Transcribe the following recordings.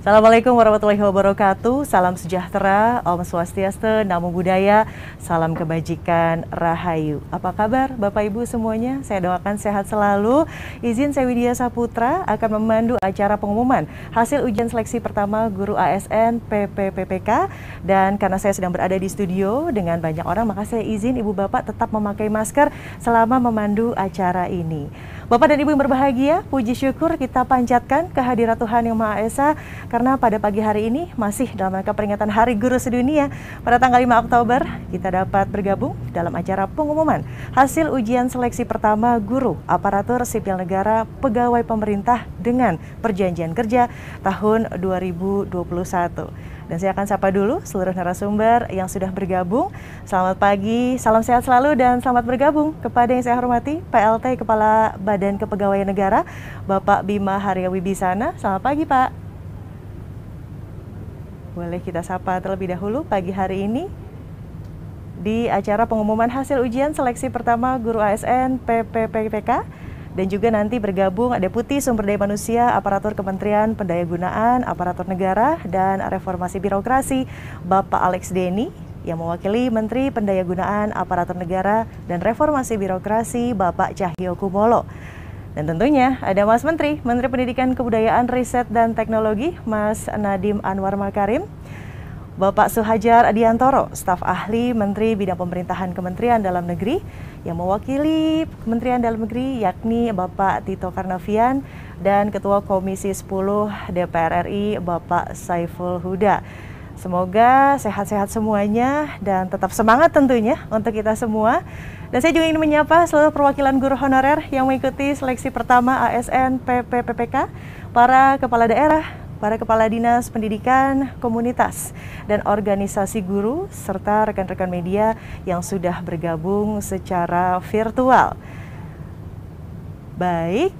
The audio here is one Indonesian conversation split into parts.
Assalamualaikum warahmatullahi wabarakatuh. Salam sejahtera, Om Swastiastu, Namo Buddhaya, salam kebajikan, Rahayu. Apa kabar Bapak Ibu semuanya? Saya doakan sehat selalu. Izin saya Widya Saputra akan memandu acara pengumuman hasil ujian seleksi pertama guru ASN PPPK. Dan karena saya sedang berada di studio dengan banyak orang, maka saya izin Ibu Bapak tetap memakai masker selama memandu acara ini. Bapak dan Ibu yang berbahagia, puji syukur kita panjatkan kehadirat Tuhan Yang Maha Esa karena pada pagi hari ini masih dalam rangka peringatan Hari Guru Sedunia pada tanggal 5 Oktober kita dapat bergabung dalam acara pengumuman hasil ujian seleksi pertama guru aparatur sipil negara pegawai pemerintah dengan perjanjian kerja tahun 2021. Dan saya akan sapa dulu seluruh narasumber yang sudah bergabung. Selamat pagi, salam sehat selalu dan selamat bergabung kepada yang saya hormati PLT Kepala Badan Kepegawaian Negara Bapak Bima Haryawibisana. Selamat pagi Pak. Boleh kita sapa terlebih dahulu pagi hari ini di acara pengumuman hasil ujian seleksi pertama guru ASN PPPK. Dan juga nanti bergabung Deputi Sumber Daya Manusia Aparatur Kementerian Pendayagunaan Aparatur Negara dan Reformasi Birokrasi Bapak Alex Denny yang mewakili Menteri Pendayagunaan Aparatur Negara dan Reformasi Birokrasi Bapak Cahyo Kumolo. Dan tentunya ada Mas Menteri Pendidikan Kebudayaan Riset dan Teknologi Mas Nadiem Anwar Makarim, Bapak Suhajar Adiantoro, staf ahli Menteri Bidang Pemerintahan Kementerian Dalam Negeri yang mewakili Kementerian Dalam Negeri yakni Bapak Tito Karnavian dan Ketua Komisi 10 DPR RI Bapak Saiful Huda. Semoga sehat-sehat semuanya dan tetap semangat tentunya untuk kita semua. Dan saya juga ingin menyapa seluruh perwakilan guru honorer yang mengikuti seleksi pertama ASN PPPK, para kepala daerah, para kepala dinas pendidikan, komunitas, dan organisasi guru, serta rekan-rekan media yang sudah bergabung secara virtual. Baik,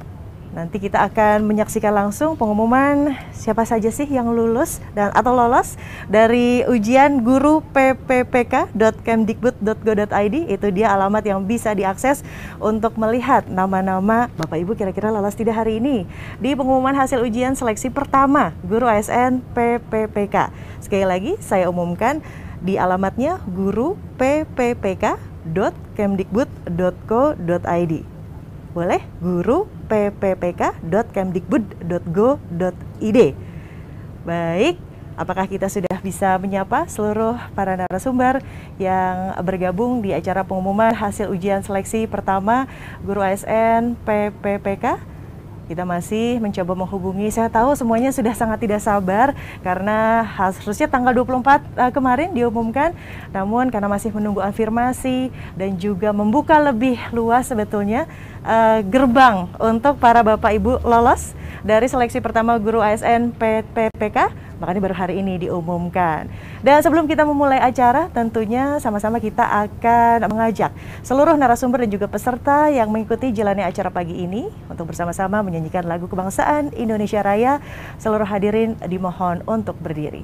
nanti kita akan menyaksikan langsung pengumuman siapa saja sih yang lulus atau lolos dari ujian guru pppk.kemdikbud.go.id. Itu dia alamat yang bisa diakses untuk melihat nama-nama Bapak Ibu kira-kira lolos tidak hari ini di pengumuman hasil ujian seleksi pertama guru ASN PPPK. Sekali lagi saya umumkan di alamatnya guru pppk.kemdikbud.go.id. Boleh guru pppk.kemdikbud.go.id. Baik, apakah kita sudah bisa menyapa seluruh para narasumber yang bergabung di acara pengumuman hasil ujian seleksi pertama guru ASN PPPK? Kita masih mencoba menghubungi, saya tahu semuanya sudah sangat tidak sabar karena harusnya tanggal 24 kemarin diumumkan, namun karena masih menunggu afirmasi dan juga membuka lebih luas sebetulnya gerbang untuk para Bapak Ibu lolos dari seleksi pertama guru ASN PPPK, makanya baru hari ini diumumkan. Dan sebelum kita memulai acara, tentunya sama-sama kita akan mengajak seluruh narasumber dan juga peserta yang mengikuti jalannya acara pagi ini untuk bersama-sama menyanyikan lagu kebangsaan Indonesia Raya. Seluruh hadirin dimohon untuk berdiri.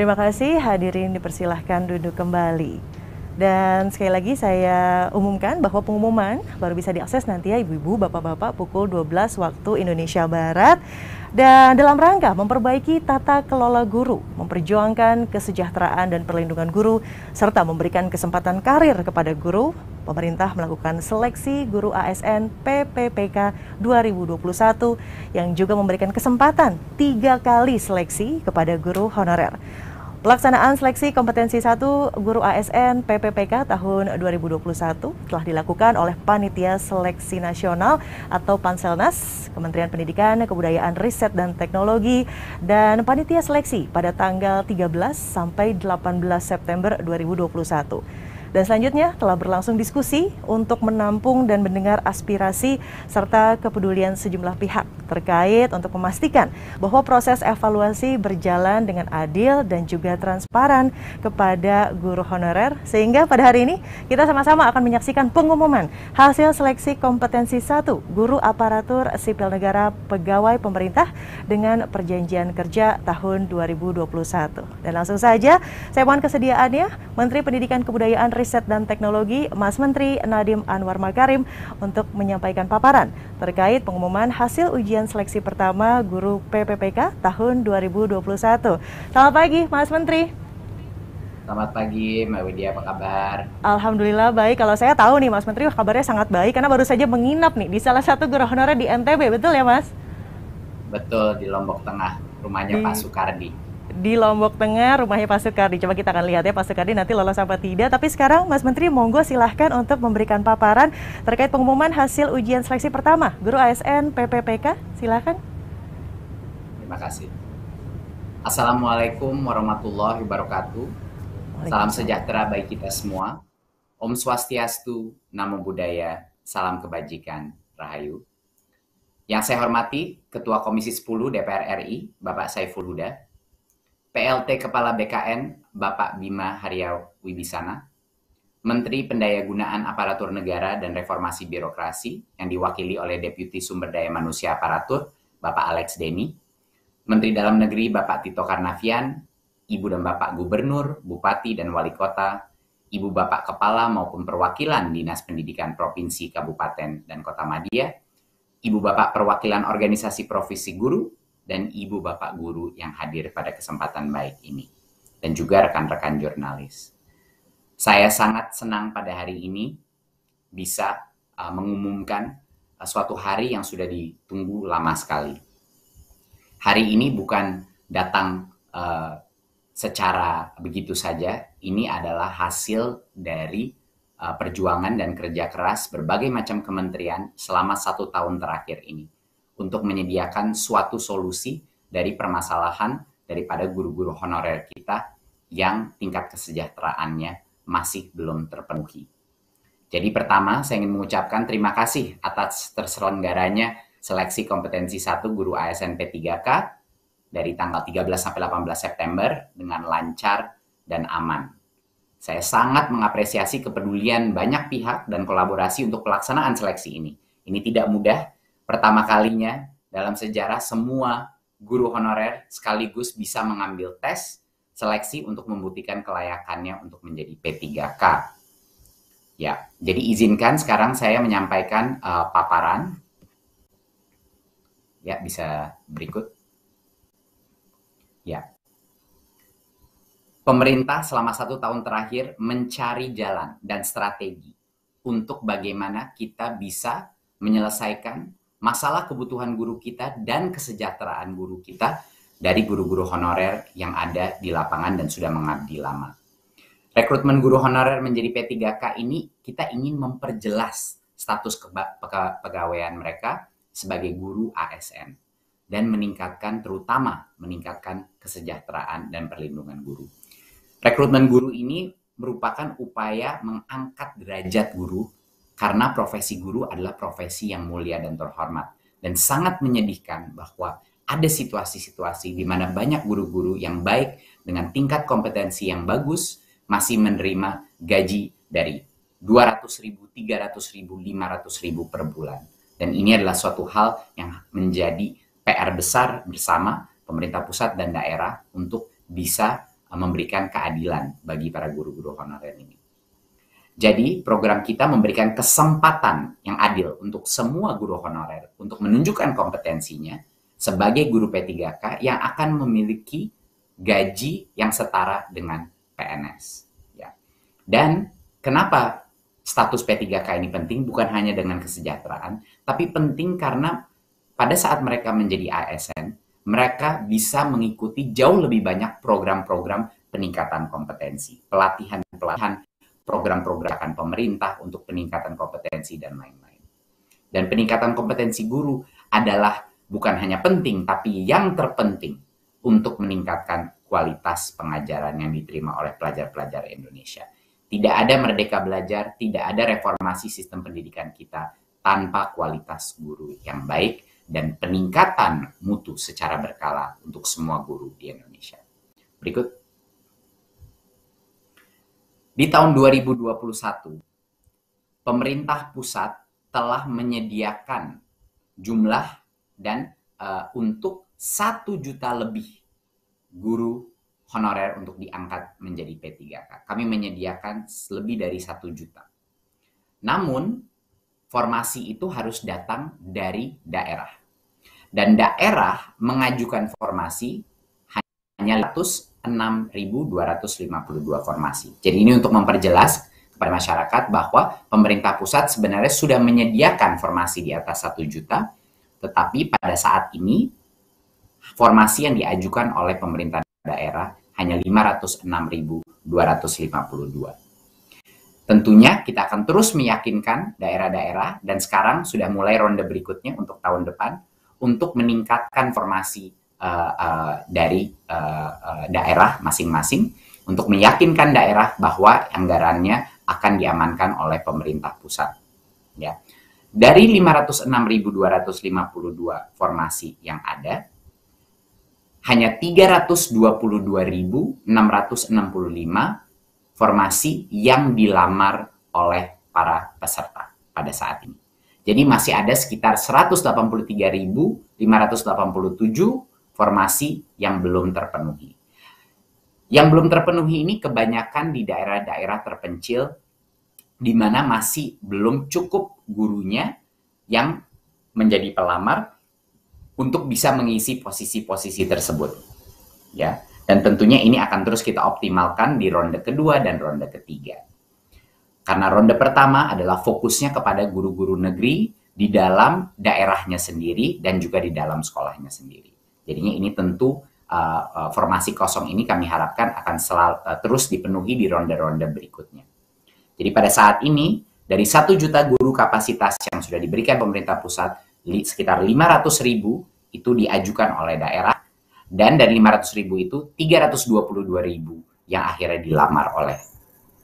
Terima kasih, hadirin dipersilahkan duduk kembali. Dan sekali lagi saya umumkan bahwa pengumuman baru bisa diakses nanti ya ibu-ibu, bapak-bapak pukul 12 waktu Indonesia Barat. Dan dalam rangka memperbaiki tata kelola guru, memperjuangkan kesejahteraan dan perlindungan guru, serta memberikan kesempatan karir kepada guru, pemerintah melakukan seleksi guru ASN PPPK 2021 yang juga memberikan kesempatan 3 kali seleksi kepada guru honorer. Pelaksanaan seleksi kompetensi 1 guru ASN PPPK tahun 2021 telah dilakukan oleh Panitia Seleksi Nasional atau Panselnas, Kementerian Pendidikan, Kebudayaan, Riset, dan Teknologi, dan Panitia Seleksi pada tanggal 13 sampai 18 September 2021. Dan selanjutnya telah berlangsung diskusi untuk menampung dan mendengar aspirasi serta kepedulian sejumlah pihak terkait untuk memastikan bahwa proses evaluasi berjalan dengan adil dan juga transparan kepada guru honorer. Sehingga pada hari ini kita sama-sama akan menyaksikan pengumuman hasil seleksi kompetensi 1 guru aparatur sipil negara pegawai pemerintah dengan perjanjian kerja tahun 2021. Dan langsung saja saya mohon kesediaannya Menteri Pendidikan Kebudayaan Riset dan Teknologi, Mas Menteri Nadiem Anwar Makarim untuk menyampaikan paparan terkait pengumuman hasil ujian seleksi pertama guru PPPK tahun 2021. Selamat pagi, Mas Menteri. Selamat pagi, Mbak Widya, apa kabar? Alhamdulillah baik. Kalau saya tahu nih, Mas Menteri, kabarnya sangat baik karena baru saja menginap nih di salah satu guru honorer di NTB, betul ya, Mas? Betul, di Lombok Tengah, rumahnya Pak Soekardi. Di Lombok Tengah, rumahnya Pak Soekardi. Coba kita akan lihat ya Pak Soekardi nanti lolos apa tidak. Tapi sekarang Mas Menteri monggo silahkan untuk memberikan paparan terkait pengumuman hasil ujian seleksi pertama guru ASN PPPK. Silahkan. Terima kasih. Assalamualaikum warahmatullahi wabarakatuh. Salam sejahtera bagi kita semua. Om Swastiastu, Namo Buddhaya, salam kebajikan, Rahayu. Yang saya hormati Ketua Komisi 10 DPR RI, Bapak Saiful Huda, PLT Kepala BKN, Bapak Bima Haryao Wibisana, Menteri Pendayagunaan Aparatur Negara dan Reformasi Birokrasi yang diwakili oleh Deputi Sumber Daya Manusia Aparatur, Bapak Alex Deni, Menteri Dalam Negeri Bapak Tito Karnavian, Ibu dan Bapak Gubernur, Bupati dan Wali Kota, Ibu Bapak Kepala maupun perwakilan Dinas Pendidikan Provinsi, Kabupaten, dan Kota Madya, Ibu Bapak Perwakilan Organisasi Profesi Guru, dan Ibu Bapak Guru yang hadir pada kesempatan baik ini. Dan juga rekan-rekan jurnalis. Saya sangat senang pada hari ini bisa mengumumkan suatu hari yang sudah ditunggu lama sekali. Hari ini bukan datang secara begitu saja, ini adalah hasil dari perjuangan dan kerja keras berbagai macam kementerian selama 1 tahun terakhir ini untuk menyediakan suatu solusi dari permasalahan daripada guru-guru honorer kita yang tingkat kesejahteraannya masih belum terpenuhi. Jadi pertama, saya ingin mengucapkan terima kasih atas terselenggaranya seleksi kompetensi 1 guru ASN P3K dari tanggal 13 sampai 18 September dengan lancar dan aman. Saya sangat mengapresiasi kepedulian banyak pihak dan kolaborasi untuk pelaksanaan seleksi ini. Ini tidak mudah. Pertama kalinya dalam sejarah semua guru honorer sekaligus bisa mengambil tes seleksi untuk membuktikan kelayakannya untuk menjadi P3K. Ya, jadi izinkan sekarang saya menyampaikan paparan. Ya, bisa berikut. Ya. Pemerintah selama 1 tahun terakhir mencari jalan dan strategi untuk bagaimana kita bisa menyelesaikan masalah kebutuhan guru kita dan kesejahteraan guru kita dari guru-guru honorer yang ada di lapangan dan sudah mengabdi lama. Rekrutmen guru honorer menjadi P3K ini kita ingin memperjelas status kepegawaian mereka sebagai guru ASN dan terutama meningkatkan kesejahteraan dan perlindungan guru. Rekrutmen guru ini merupakan upaya mengangkat derajat guru karena profesi guru adalah profesi yang mulia dan terhormat. Dan sangat menyedihkan bahwa ada situasi-situasi di mana banyak guru-guru yang baik dengan tingkat kompetensi yang bagus masih menerima gaji dari 200.000, 300.000, 500.000 per bulan. Dan ini adalah suatu hal yang menjadi PR besar bersama pemerintah pusat dan daerah untuk bisa memberikan keadilan bagi para guru-guru honorer ini. Jadi program kita memberikan kesempatan yang adil untuk semua guru honorer untuk menunjukkan kompetensinya sebagai guru P3K yang akan memiliki gaji yang setara dengan PNS. Ya. Dan kenapa status P3K ini penting? Bukan hanya dengan kesejahteraan, tapi penting karena pada saat mereka menjadi ASN, mereka bisa mengikuti jauh lebih banyak program-program peningkatan kompetensi, pelatihan, program-program pemerintah untuk peningkatan kompetensi, dan lain-lain. Dan peningkatan kompetensi guru adalah bukan hanya penting, tapi yang terpenting untuk meningkatkan kualitas pengajaran yang diterima oleh pelajar-pelajar Indonesia. Tidak ada merdeka belajar, tidak ada reformasi sistem pendidikan kita tanpa kualitas guru yang baik dan peningkatan mutu secara berkala untuk semua guru di Indonesia. Berikut. Di tahun 2021, pemerintah pusat telah menyediakan jumlah dan untuk 1 juta lebih guru honorer untuk diangkat menjadi P3K. Kami menyediakan lebih dari 1 juta. Namun, formasi itu harus datang dari daerah. Dan daerah mengajukan formasi hanya 6.252 formasi. Jadi ini untuk memperjelas kepada masyarakat bahwa pemerintah pusat sebenarnya sudah menyediakan formasi di atas 1 juta, tetapi pada saat ini formasi yang diajukan oleh pemerintah daerah hanya 506.252. Tentunya kita akan terus meyakinkan daerah-daerah, dan sekarang sudah mulai ronde berikutnya untuk tahun depan, untuk meningkatkan formasi dari daerah masing-masing, untuk meyakinkan daerah bahwa anggarannya akan diamankan oleh pemerintah pusat. Ya. Dari 506.252 formasi yang ada, hanya 322.665 formasi yang dilamar oleh para peserta pada saat ini. Jadi masih ada sekitar 183.587 formasi yang belum terpenuhi. Yang belum terpenuhi ini kebanyakan di daerah-daerah terpencil, di mana masih belum cukup gurunya yang menjadi pelamar untuk bisa mengisi posisi-posisi tersebut. Ya, dan tentunya ini akan terus kita optimalkan di ronde kedua dan ronde ketiga. Karena ronde pertama adalah fokusnya kepada guru-guru negeri di dalam daerahnya sendiri dan juga di dalam sekolahnya sendiri. Jadinya ini tentu formasi kosong ini kami harapkan akan terus dipenuhi di ronde-ronde berikutnya. Jadi pada saat ini, dari 1 juta guru kapasitas yang sudah diberikan pemerintah pusat, sekitar 500.000 itu diajukan oleh daerah, dan dari 500.000 itu 322.000 yang akhirnya dilamar oleh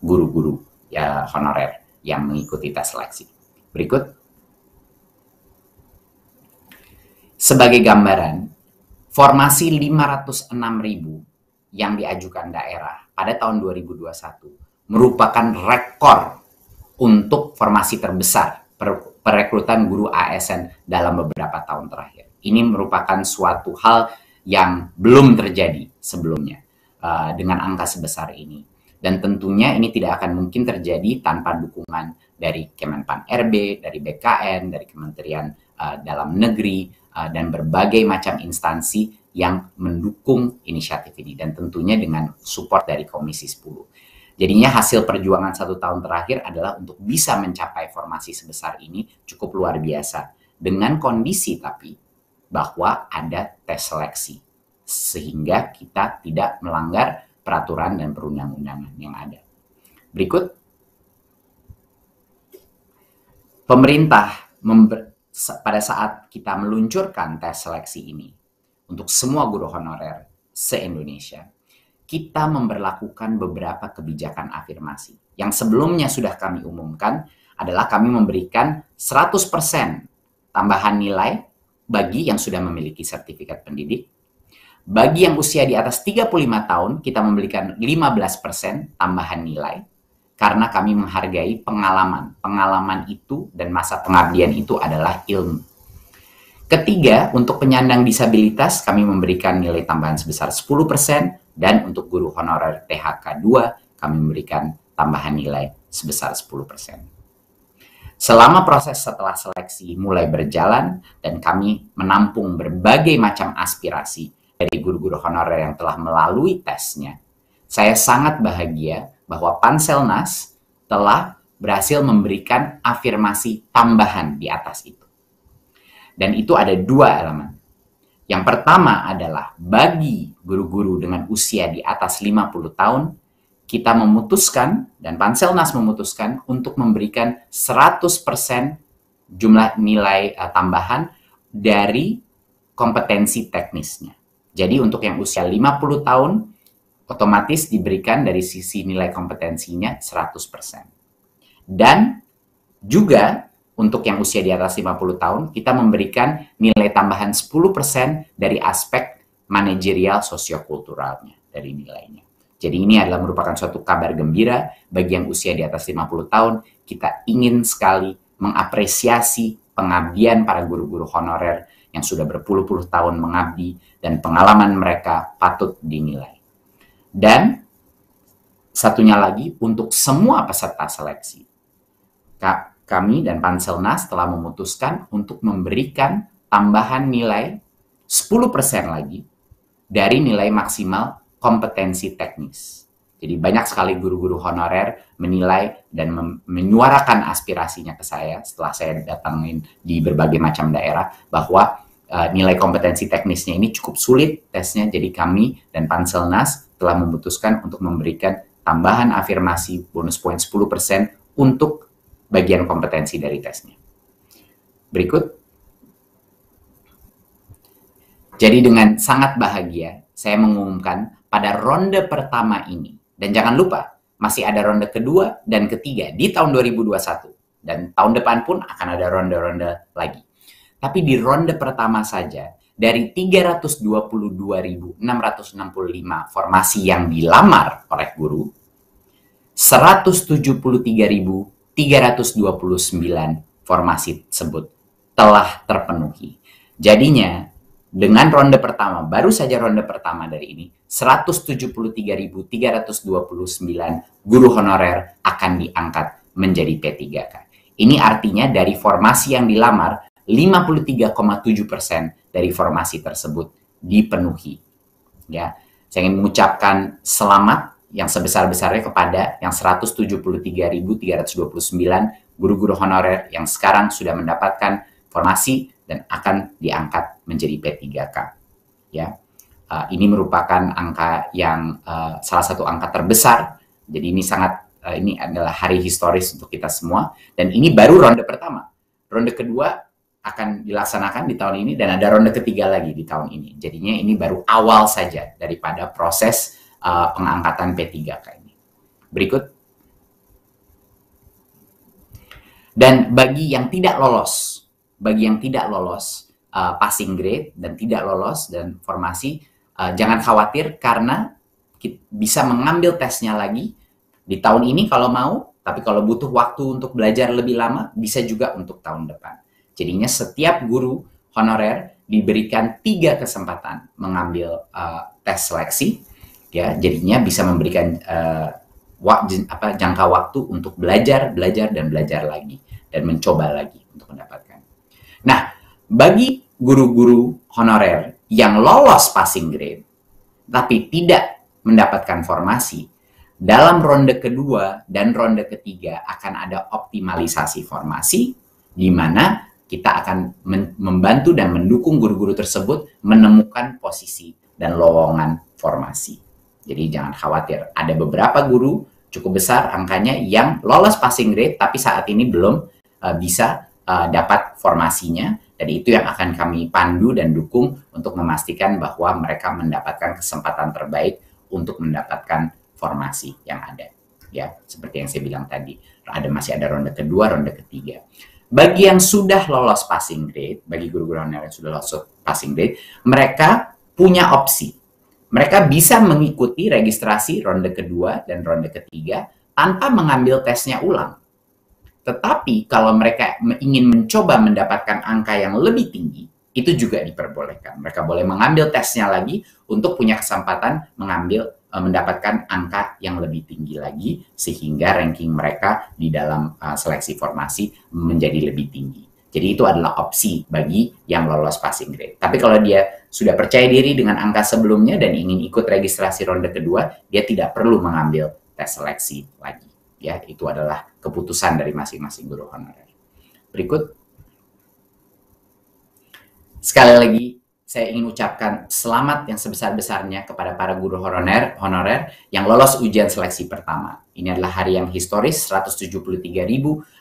guru-guru ya honorer yang mengikuti tes seleksi. Berikut. Sebagai gambaran, formasi 506.000 yang diajukan daerah pada tahun 2021 merupakan rekor untuk formasi terbesar perekrutan guru ASN dalam beberapa tahun terakhir. Ini merupakan suatu hal yang belum terjadi sebelumnya dengan angka sebesar ini. Dan tentunya ini tidak akan mungkin terjadi tanpa dukungan dari Kemenpan RB, dari BKN, dari Kementerian Dalam Negeri, dan berbagai macam instansi yang mendukung inisiatif ini. Dan tentunya dengan support dari Komisi 10. Jadinya hasil perjuangan 1 tahun terakhir adalah untuk bisa mencapai formasi sebesar ini cukup luar biasa. Dengan kondisi tapi bahwa ada tes seleksi. Sehingga kita tidak melanggar peraturan dan perundang-undangan yang ada. Berikut. Pemerintah pada saat kita meluncurkan tes seleksi ini untuk semua guru honorer se-Indonesia, kita memberlakukan beberapa kebijakan afirmasi. Yang sebelumnya sudah kami umumkan adalah kami memberikan 100% tambahan nilai bagi yang sudah memiliki sertifikat pendidik. Bagi yang usia di atas 35 tahun, kita memberikan 15% tambahan nilai karena kami menghargai pengalaman. Pengalaman itu dan masa pengabdian itu adalah ilmu. Ketiga, untuk penyandang disabilitas, kami memberikan nilai tambahan sebesar 10%, Dan untuk guru honorer THK 2, kami memberikan tambahan nilai sebesar 10%. Selama proses setelah seleksi mulai berjalan dan kami menampung berbagai macam aspirasi dari guru-guru honorer yang telah melalui tesnya, saya sangat bahagia bahwa Panselnas telah berhasil memberikan afirmasi tambahan di atas itu. Dan itu ada dua elemen. Yang pertama adalah bagi guru-guru dengan usia di atas 50 tahun, kita memutuskan dan Panselnas memutuskan untuk memberikan 100% jumlah nilai tambahan dari kompetensi teknisnya. Jadi untuk yang usia 50 tahun, otomatis diberikan dari sisi nilai kompetensinya 100%. Dan juga untuk yang usia di atas 50 tahun, kita memberikan nilai tambahan 10% dari aspek manajerial sosiokulturalnya dari nilainya. Jadi ini adalah merupakan suatu kabar gembira bagi yang usia di atas 50 tahun. Kita ingin sekali mengapresiasi pengabdian para guru-guru honorer yang sudah berpuluh-puluh tahun mengabdi dan pengalaman mereka patut dinilai. Dan satunya lagi untuk semua peserta seleksi. Kami dan Panselnas telah memutuskan untuk memberikan tambahan nilai 10% lagi dari nilai maksimal kompetensi teknis. Jadi banyak sekali guru-guru honorer menilai dan menyuarakan aspirasinya ke saya setelah saya datangin di berbagai macam daerah bahwa nilai kompetensi teknisnya ini cukup sulit tesnya. Jadi kami dan Panselnas telah memutuskan untuk memberikan tambahan afirmasi bonus poin 10% untuk bagian kompetensi dari tesnya. Berikut. Jadi dengan sangat bahagia, saya mengumumkan pada ronde pertama ini, dan jangan lupa, masih ada ronde kedua dan ketiga di tahun 2021, dan tahun depan pun akan ada ronde-ronde lagi. Tapi di ronde pertama saja, dari 322.665 formasi yang dilamar oleh guru, 173.329 formasi tersebut telah terpenuhi. Jadinya, dengan ronde pertama, baru saja ronde pertama dari ini, 173.329 guru honorer akan diangkat menjadi P3K. Ini artinya dari formasi yang dilamar, 53,7% dari formasi tersebut dipenuhi. Ya, saya ingin mengucapkan selamat yang sebesar-besarnya kepada yang 173.329 guru-guru honorer yang sekarang sudah mendapatkan formasi dan akan diangkat menjadi P3K. Ya, ini merupakan angka yang salah satu angka terbesar. Jadi ini ini adalah hari historis untuk kita semua. Dan ini baru ronde pertama. Ronde kedua akan dilaksanakan di tahun ini dan ada ronde ketiga lagi di tahun ini. Jadinya ini baru awal saja daripada proses pengangkatan P3K ini. Berikut. Dan bagi yang tidak lolos passing grade dan tidak lolos dan formasi, jangan khawatir karena kita bisa mengambil tesnya lagi di tahun ini kalau mau, tapi kalau butuh waktu untuk belajar lebih lama, bisa juga untuk tahun depan. Jadinya setiap guru honorer diberikan 3 kesempatan mengambil tes seleksi. Ya, jadinya bisa memberikan jangka waktu untuk belajar lagi dan mencoba lagi untuk mendapatkan. Nah, bagi guru-guru honorer yang lolos passing grade tapi tidak mendapatkan formasi, dalam ronde kedua dan ronde ketiga akan ada optimalisasi formasi di mana kita akan membantu dan mendukung guru-guru tersebut menemukan posisi dan lowongan formasi. Jadi jangan khawatir, ada beberapa guru cukup besar angkanya yang lolos passing grade tapi saat ini belum bisa dapat formasinya, dan itu yang akan kami pandu dan dukung untuk memastikan bahwa mereka mendapatkan kesempatan terbaik untuk mendapatkan formasi yang ada. Ya, seperti yang saya bilang tadi, masih ada ronde kedua, ronde ketiga. Bagi yang sudah lolos passing grade, bagi guru-guru honorer yang sudah lolos passing grade, mereka punya opsi. Mereka bisa mengikuti registrasi ronde kedua dan ronde ketiga tanpa mengambil tesnya ulang. Tetapi kalau mereka ingin mencoba mendapatkan angka yang lebih tinggi, itu juga diperbolehkan. Mereka boleh mengambil tesnya lagi untuk punya kesempatan mendapatkan angka yang lebih tinggi lagi, sehingga ranking mereka di dalam seleksi formasi menjadi lebih tinggi. Jadi itu adalah opsi bagi yang lolos passing grade. Tapi kalau dia sudah percaya diri dengan angka sebelumnya dan ingin ikut registrasi ronde kedua, dia tidak perlu mengambil tes seleksi lagi. Ya, itu adalah keputusan dari masing-masing guru honorer. Berikut. Sekali lagi, saya ingin ucapkan selamat yang sebesar-besarnya kepada para guru honorer yang lolos ujian seleksi pertama. Ini adalah hari yang historis, 173.000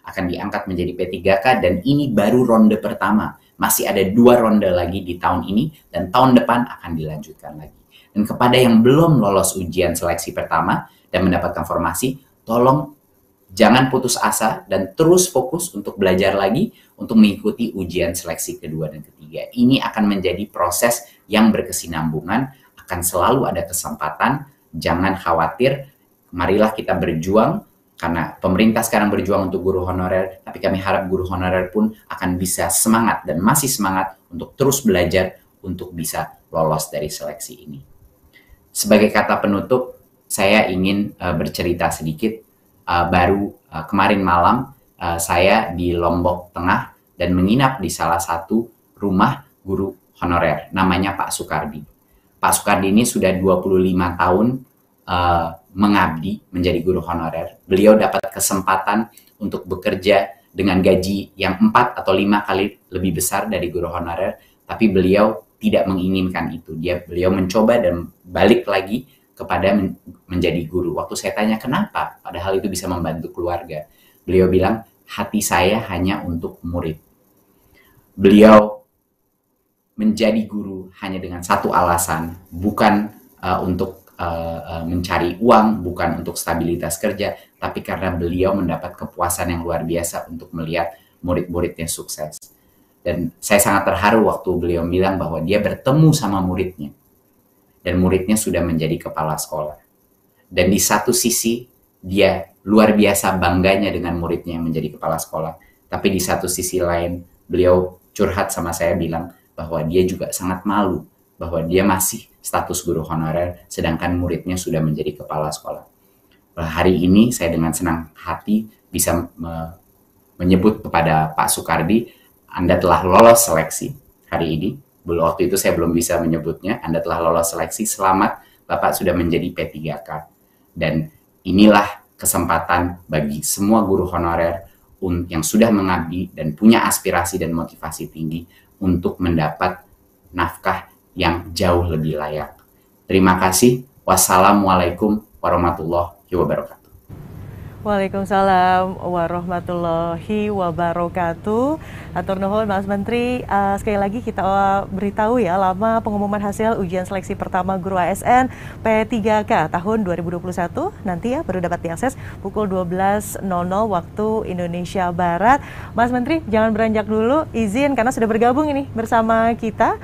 akan diangkat menjadi P3K, dan ini baru ronde pertama. Masih ada 2 ronde lagi di tahun ini, dan tahun depan akan dilanjutkan lagi. Dan kepada yang belum lolos ujian seleksi pertama dan mendapatkan formasi, tolong jangan putus asa dan terus fokus untuk belajar lagi untuk mengikuti ujian seleksi kedua dan ketiga. Ini akan menjadi proses yang berkesinambungan, akan selalu ada kesempatan, jangan khawatir, marilah kita berjuang, karena pemerintah sekarang berjuang untuk guru honorer, tapi kami harap guru honorer pun akan bisa semangat dan masih semangat untuk terus belajar untuk bisa lolos dari seleksi ini. Sebagai kata penutup, saya ingin bercerita sedikit. Kemarin malam saya di Lombok Tengah dan menginap di salah satu rumah guru honorer, namanya Pak Sukardi. Pak Sukardi ini sudah 25 tahun mengabdi menjadi guru honorer. Beliau dapat kesempatan untuk bekerja dengan gaji yang 4 atau 5 kali lebih besar dari guru honorer, tapi beliau tidak menginginkan itu. Beliau mencoba dan balik lagi kepada menjadi guru. Waktu saya tanya kenapa, padahal itu bisa membantu keluarga, beliau bilang, hati saya hanya untuk murid. Beliau menjadi guru hanya dengan satu alasan, bukan untuk mencari uang, bukan untuk stabilitas kerja, tapi karena beliau mendapat kepuasan yang luar biasa untuk melihat murid-muridnya sukses. Dan saya sangat terharu waktu beliau bilang bahwa dia bertemu sama muridnya, dan muridnya sudah menjadi kepala sekolah. Dan di satu sisi, dia luar biasa bangganya dengan muridnya yang menjadi kepala sekolah. Tapi di satu sisi lain, beliau curhat sama saya bilang bahwa dia juga sangat malu bahwa dia masih status guru honorer, sedangkan muridnya sudah menjadi kepala sekolah. Hari ini saya dengan senang hati bisa menyebut kepada Pak Sukardi, Anda telah lolos seleksi hari ini. Waktu itu saya belum bisa menyebutnya, Anda telah lolos seleksi, selamat, Bapak sudah menjadi P3K. Dan inilah kesempatan bagi semua guru honorer yang sudah mengabdi dan punya aspirasi dan motivasi tinggi untuk mendapat nafkah yang jauh lebih layak. Terima kasih. Wassalamualaikum warahmatullahi wabarakatuh. Waalaikumsalam warahmatullahi wabarakatuh. Atur nuhun Mas Menteri, sekali lagi kita beritahu ya, lama pengumuman hasil ujian seleksi pertama guru ASN P3K tahun 2021 nanti ya baru dapat diakses pukul 12.00 waktu Indonesia Barat. Mas Menteri jangan beranjak dulu, izin karena sudah bergabung ini bersama kita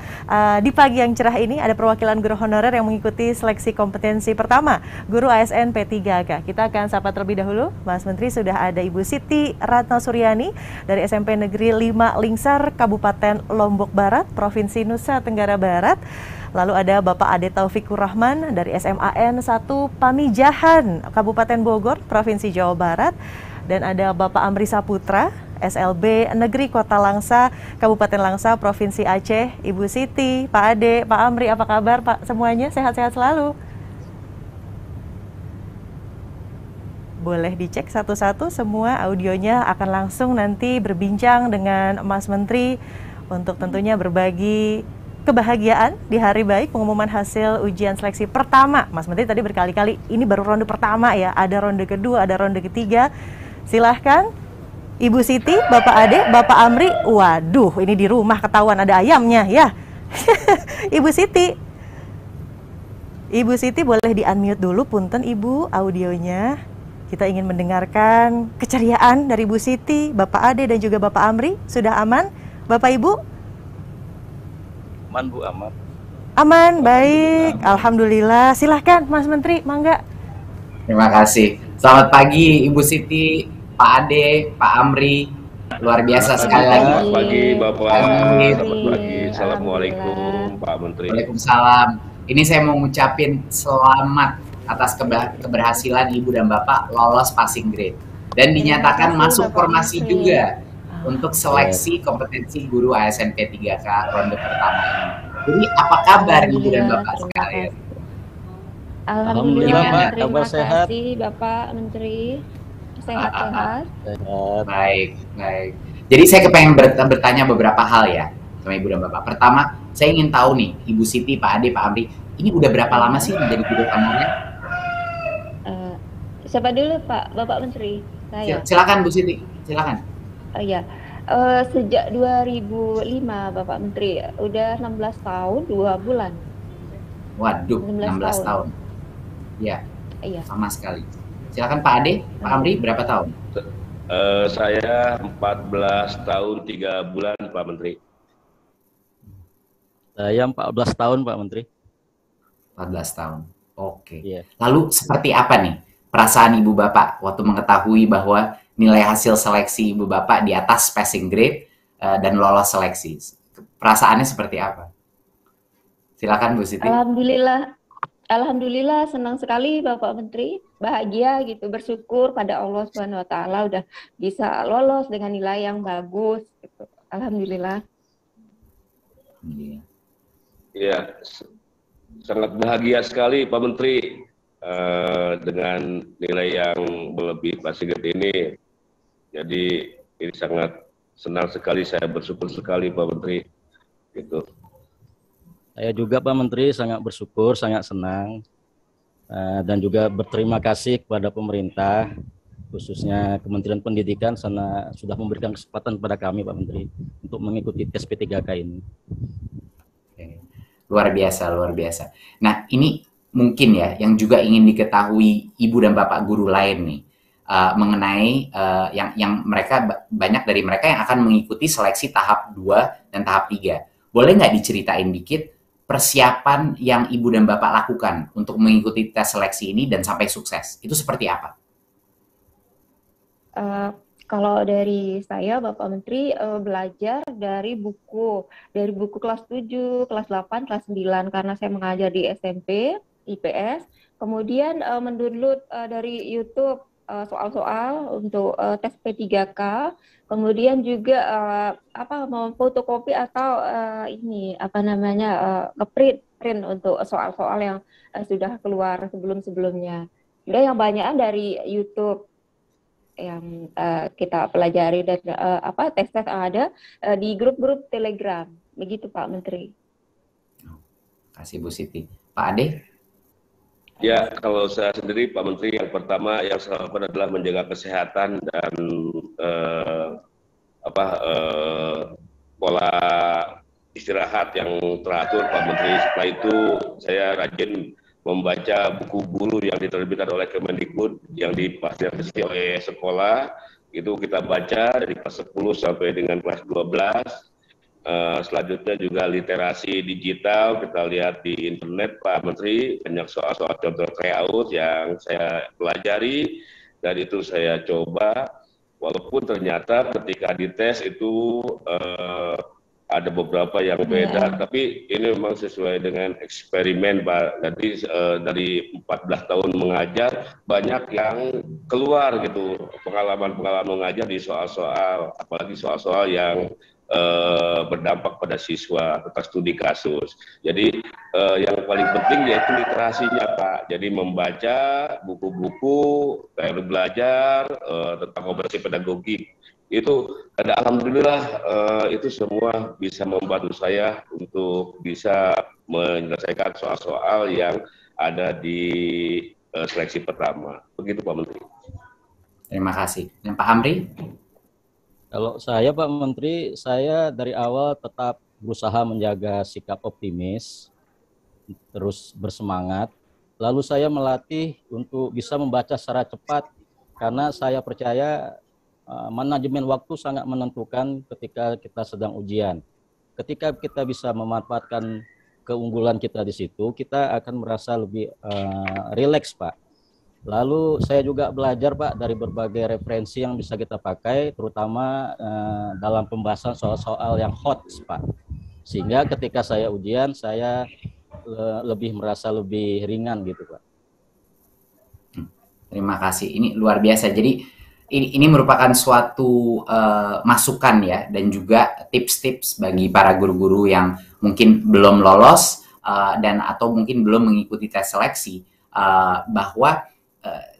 di pagi yang cerah ini ada perwakilan guru honorer yang mengikuti seleksi kompetensi pertama guru ASN P3K. Kita akan sapa terlebih dahulu. Mas Menteri, sudah ada Ibu Siti Ratna Suryani dari SMP Negeri 5 Lingsar, Kabupaten Lombok Barat, Provinsi Nusa Tenggara Barat. Lalu ada Bapak Ade Taufikur Rahman dari SMAN 1 Pamijahan, Kabupaten Bogor, Provinsi Jawa Barat. Dan ada Bapak Amri Saputra, SLB Negeri Kota Langsa, Kabupaten Langsa, Provinsi Aceh. Ibu Siti, Pak Ade, Pak Amri, apa kabar Pak? Semuanya sehat-sehat selalu? Boleh dicek satu-satu, semua audionya akan langsung nanti berbincang dengan Mas Menteri untuk tentunya berbagi kebahagiaan di hari baik pengumuman hasil ujian seleksi pertama. Mas Menteri tadi berkali-kali, ini baru ronde pertama ya, ada ronde kedua, ada ronde ketiga. Silahkan Ibu Siti, Bapak Ade, Bapak Amri. Waduh, ini di rumah ketahuan ada ayamnya ya. Ibu Siti boleh di-unmute dulu, punten Ibu audionya. Kita ingin mendengarkan keceriaan dari Bu Siti, Bapak Ade, dan juga Bapak Amri. Sudah aman, Bapak Ibu? Aman Bu, aman. Aman, baik. Alhamdulillah. Silahkan Mas Menteri, mangga. Terima kasih. Selamat pagi Ibu Siti, Pak Ade, Pak Amri. Luar biasa sekali lagi. Selamat pagi Bapak, Pagi. selamat pagi. Assalamualaikum Alhamdulillah. Pak Menteri. Waalaikumsalam. Ini saya mau ngucapin selamat atas keberhasilan Ibu dan Bapak lolos passing grade. Dan dinyatakan Terima kasih, masuk Bapak formasi Menteri. juga untuk seleksi kompetensi guru ASN P3K ronde pertama ini. Jadi apa kabar Ibu dan Bapak Terima sekalian? kasih. Alhamdulillah, Alhamdulillah, Pak. terima Kabar sehat? kasih Bapak Menteri. Sehat-sehat. Sehat. Baik, baik. Jadi saya kepengen bertanya beberapa hal ya sama Ibu dan Bapak. Pertama, saya ingin tahu nih, Ibu Siti, Pak Ade, Pak Amri, ini udah berapa lama sih menjadi guru honornya? Siapa dulu Pak? Bapak Menteri. Saya. Silakan Bu Siti, silakan. Oh iya. Sejak 2005 Bapak Menteri, udah 16 tahun 2 bulan. Waduh, 16 tahun. Ya, Iya. sama sekali. Silakan Pak Ade, Pak Amri, berapa tahun? Saya 14 tahun 3 bulan Pak Menteri. Saya 14 tahun Pak Menteri. 14 tahun. Oke. Iya. Lalu seperti apa nih perasaan Ibu Bapak waktu mengetahui bahwa nilai hasil seleksi Ibu Bapak di atas passing grade dan lolos seleksi? Perasaannya seperti apa? Silakan Bu Siti. Alhamdulillah senang sekali Bapak Menteri, bahagia gitu, bersyukur pada Allah Subhanahu wa taala udah bisa lolos dengan nilai yang bagus gitu. Alhamdulillah. Ya, sangat bahagia sekali Pak Menteri dengan nilai yang melebihi passing grade ini. Jadi ini sangat senang sekali, saya bersyukur sekali Pak Menteri. Gitu. Saya juga Pak Menteri sangat bersyukur, sangat senang, dan juga berterima kasih kepada pemerintah, khususnya Kementerian Pendidikan, sudah memberikan kesempatan kepada kami Pak Menteri untuk mengikuti tes P3K ini. Luar biasa, luar biasa. Nah, ini mungkin ya yang juga ingin diketahui Ibu dan Bapak guru lain nih mengenai yang mereka, banyak dari mereka yang akan mengikuti seleksi tahap 2 dan tahap 3. Boleh nggak diceritain dikit persiapan yang Ibu dan Bapak lakukan untuk mengikuti tes seleksi ini dan sampai sukses? Itu seperti apa? Kalau dari saya, Bapak Menteri, belajar dari buku kelas 7, kelas 8, kelas 9, karena saya mengajar di SMP, IPS, kemudian mendownload dari YouTube soal-soal untuk tes P3K, kemudian juga mau fotokopi atau ngeprint untuk soal-soal yang sudah keluar sebelum-sebelumnya. Jadi yang banyak dari YouTube yang kita pelajari dan tes-tes yang ada di grup-grup Telegram. Begitu Pak Menteri. Kasih Bu Siti. Pak Ade? Ya, kalau saya sendiri Pak Menteri, yang pertama yang saya lakukan adalah menjaga kesehatan dan pola istirahat yang teratur Pak Menteri. Setelah itu saya rajin membaca buku guru yang diterbitkan oleh Kemendikbud yang difasilitasi oleh sekolah. Itu kita baca dari kelas 10 sampai dengan kelas 12. Selanjutnya juga literasi digital, kita lihat di internet Pak Menteri, banyak soal-soal contoh tryout yang saya pelajari, dan itu saya coba, walaupun ternyata ketika dites itu ada beberapa yang beda, tapi ini memang sesuai dengan eksperimen Pak. Jadi dari 14 tahun mengajar, banyak yang keluar gitu, pengalaman-pengalaman mengajar di soal-soal, apalagi soal-soal yang berdampak pada siswa tentang studi kasus. Jadi yang paling penting yaitu literasinya Pak. Jadi membaca buku-buku, kayak belajar tentang kompetensi pedagogik. Itu alhamdulillah itu semua bisa membantu saya untuk bisa menyelesaikan soal-soal yang ada di seleksi pertama. Begitu Pak Menteri. Terima kasih. Dan Pak Amri? Kalau saya Pak Menteri, saya dari awal tetap berusaha menjaga sikap optimis, terus bersemangat. Lalu saya melatih untuk bisa membaca secara cepat, karena saya percaya manajemen waktu sangat menentukan ketika kita sedang ujian. Ketika kita bisa memanfaatkan keunggulan kita di situ, kita akan merasa lebih rileks Pak. Lalu saya juga belajar Pak dari berbagai referensi yang bisa kita pakai, terutama dalam pembahasan soal-soal yang hot Pak. Sehingga ketika saya ujian, saya lebih merasa lebih ringan gitu Pak. Terima kasih, ini luar biasa. Jadi ini merupakan suatu masukan ya, dan juga tips-tips bagi para guru-guru yang mungkin belum lolos dan atau mungkin belum mengikuti tes seleksi, bahwa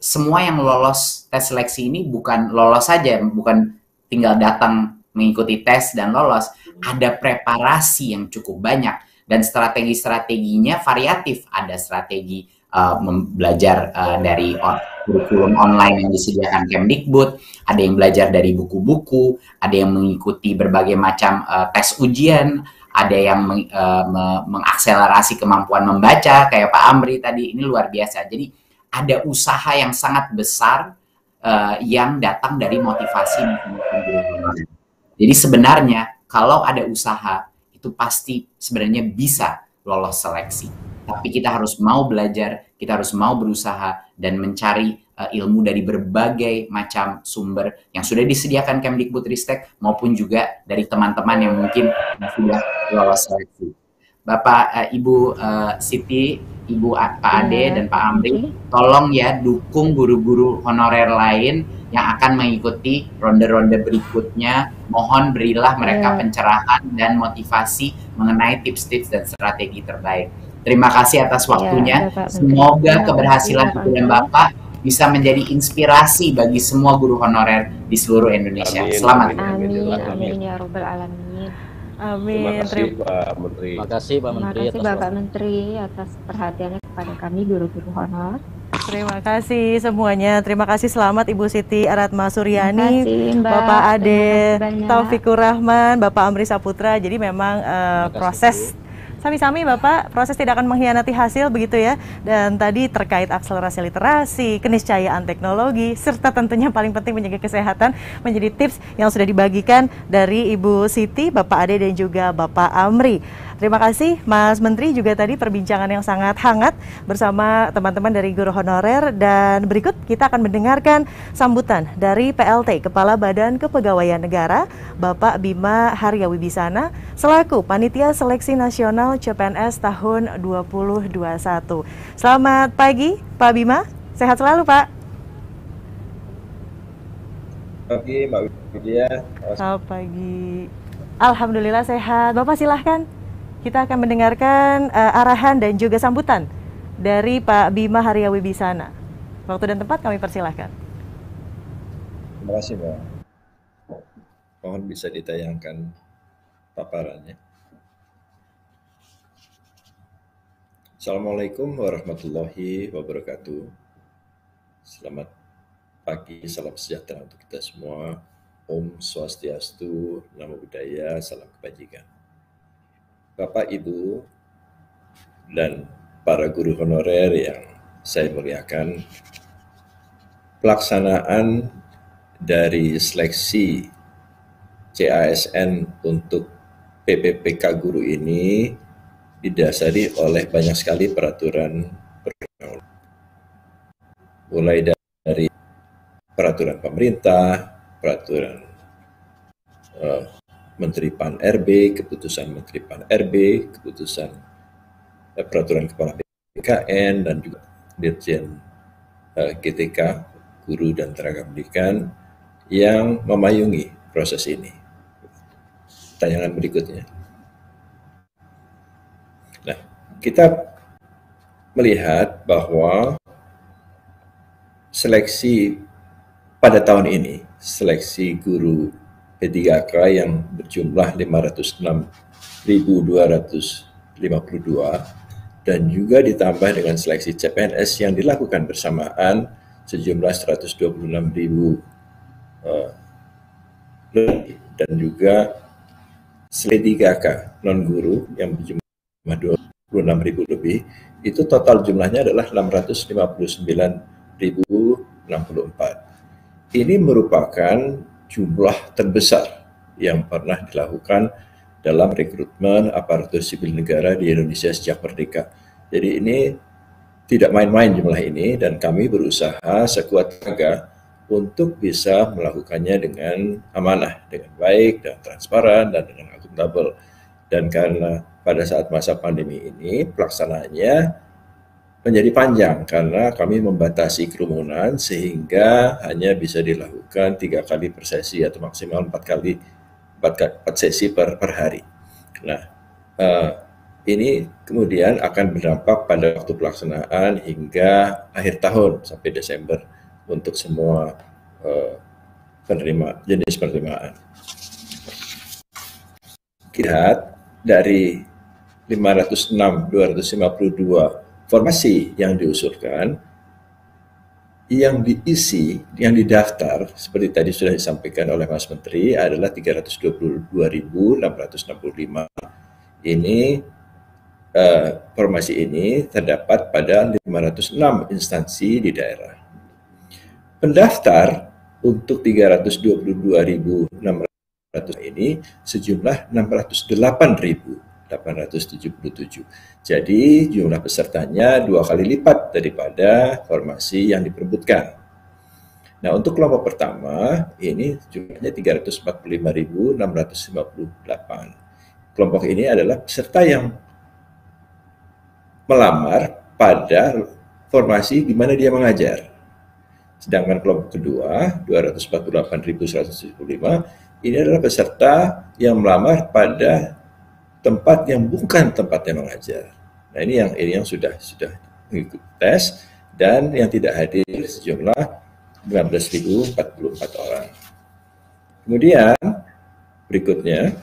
semua yang lolos tes seleksi ini bukan lolos saja, bukan tinggal datang mengikuti tes dan lolos, ada preparasi yang cukup banyak dan strategi-strateginya variatif. Ada strategi belajar dari kurikulum online yang disediakan Kemdikbud, ada yang belajar dari buku-buku, ada yang mengikuti berbagai macam tes ujian, ada yang mengakselerasi kemampuan membaca kayak Pak Amri tadi. Ini luar biasa. Jadi ada usaha yang sangat besar yang datang dari motivasi. Jadi sebenarnya kalau ada usaha itu pasti sebenarnya bisa lolos seleksi. Tapi kita harus mau belajar, kita harus mau berusaha dan mencari ilmu dari berbagai macam sumber yang sudah disediakan Kemdikbudristek maupun juga dari teman-teman yang mungkin sudah lolos seleksi. Bapak, Ibu Siti, Ibu Pak Ade dan Pak Amri, tolong ya dukung guru-guru honorer lain yang akan mengikuti ronde-ronde berikutnya. Mohon berilah mereka pencerahan dan motivasi mengenai tips-tips dan strategi terbaik. Terima kasih atas waktunya. Semoga keberhasilan Ibu dan Bapak bisa menjadi inspirasi bagi semua guru honorer di seluruh Indonesia. Selamat. Amin ya Rabbal Alamin. Amin. Terima kasih Pak Menteri. Terima kasih Pak Menteri. Terima kasih Bapak Menteri atas perhatiannya kepada kami guru-guru honor. Terima kasih semuanya. Terima kasih, selamat Ibu Siti Aratma Suryani, Mbak. Bapak Ade Banyak. Taufikur Rahman, Bapak Amri Saputra. Jadi memang proses sami-sami Bapak, proses tidak akan mengkhianati hasil begitu ya. Dan tadi terkait akselerasi literasi, keniscayaan teknologi, serta tentunya paling penting menjaga kesehatan menjadi tips yang sudah dibagikan dari Ibu Siti, Bapak Ade dan juga Bapak Amri. Terima kasih Mas Menteri juga tadi perbincangan yang sangat hangat bersama teman-teman dari guru honorer. Dan berikut kita akan mendengarkan sambutan dari PLT Kepala Badan Kepegawaian Negara Bapak Bima Haryawibisana selaku Panitia Seleksi Nasional CPNS tahun 2021. Selamat pagi Pak Bima, sehat selalu Pak. Pagi Mbak Widya. Selamat pagi. Alhamdulillah sehat. Bapak silahkan. Kita akan mendengarkan arahan dan juga sambutan dari Pak Bima Haryawibisana. Waktu dan tempat kami persilahkan. Terima kasih Mbak. Mohon bisa ditayangkan paparannya. Assalamualaikum warahmatullahi wabarakatuh. Selamat pagi, salam sejahtera untuk kita semua. Om Swastiastu, Namo Buddhaya, salam kebajikan. Bapak, Ibu, dan para guru honorer yang saya muliakan, pelaksanaan dari seleksi CASN untuk PPPK guru ini didasari oleh banyak sekali peraturan perundang-undangan. Mulai dari peraturan pemerintah, peraturan Menteri Pan RB, keputusan Menteri Pan RB, keputusan peraturan Kepala BKN, dan juga Dirjen GTK, Guru dan Tenaga Pendidikan, yang memayungi proses ini. Tayangan berikutnya. Nah, kita melihat bahwa seleksi pada tahun ini, seleksi guru P3K yang berjumlah 506.252 dan juga ditambah dengan seleksi CPNS yang dilakukan bersamaan sejumlah 126.000 lebih, dan juga P3K non-guru yang berjumlah 26.000 lebih, itu total jumlahnya adalah 659.064. Ini merupakan jumlah terbesar yang pernah dilakukan dalam rekrutmen aparatur sipil negara di Indonesia sejak merdeka. Jadi ini tidak main-main jumlah ini, dan kami berusaha sekuat tenaga untuk bisa melakukannya dengan amanah, dengan baik, dan transparan, dan dengan akuntabel. Dan karena pada saat masa pandemi ini pelaksanaannya menjadi panjang karena kami membatasi kerumunan sehingga hanya bisa dilakukan 3 kali per sesi atau maksimal 4 sesi per hari. Nah, ini kemudian akan berdampak pada waktu pelaksanaan hingga akhir tahun sampai Desember untuk semua jenis penerimaan. Lihat dari 506.252 formasi yang diusulkan, yang diisi, yang didaftar seperti tadi sudah disampaikan oleh Mas Menteri adalah 322.665. Ini formasi ini terdapat pada 506 instansi di daerah. Pendaftar untuk 322.600 ini sejumlah 608.877. Jadi jumlah pesertanya 2 kali lipat daripada formasi yang diperebutkan. Nah, untuk kelompok pertama ini jumlahnya 345.658. Kelompok ini adalah peserta yang melamar pada formasi di mana dia mengajar. Sedangkan kelompok kedua, 248.175, ini adalah peserta yang melamar pada tempat yang bukan tempatnya mengajar. Nah, ini yang sudah mengikuti tes dan yang tidak hadir sejumlah 19.044 orang. Kemudian berikutnya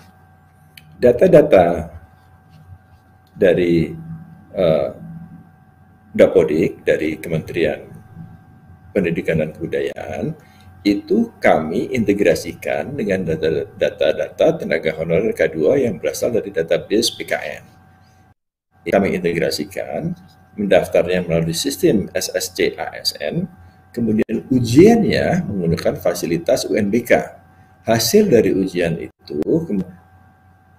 data-data dari Dapodik dari Kementerian Pendidikan dan Kebudayaan itu kami integrasikan dengan data-data tenaga honorer K2 yang berasal dari database PKN. Kami integrasikan, mendaftarnya melalui sistem SSC ASN, kemudian ujiannya menggunakan fasilitas UNBK. Hasil dari ujian itu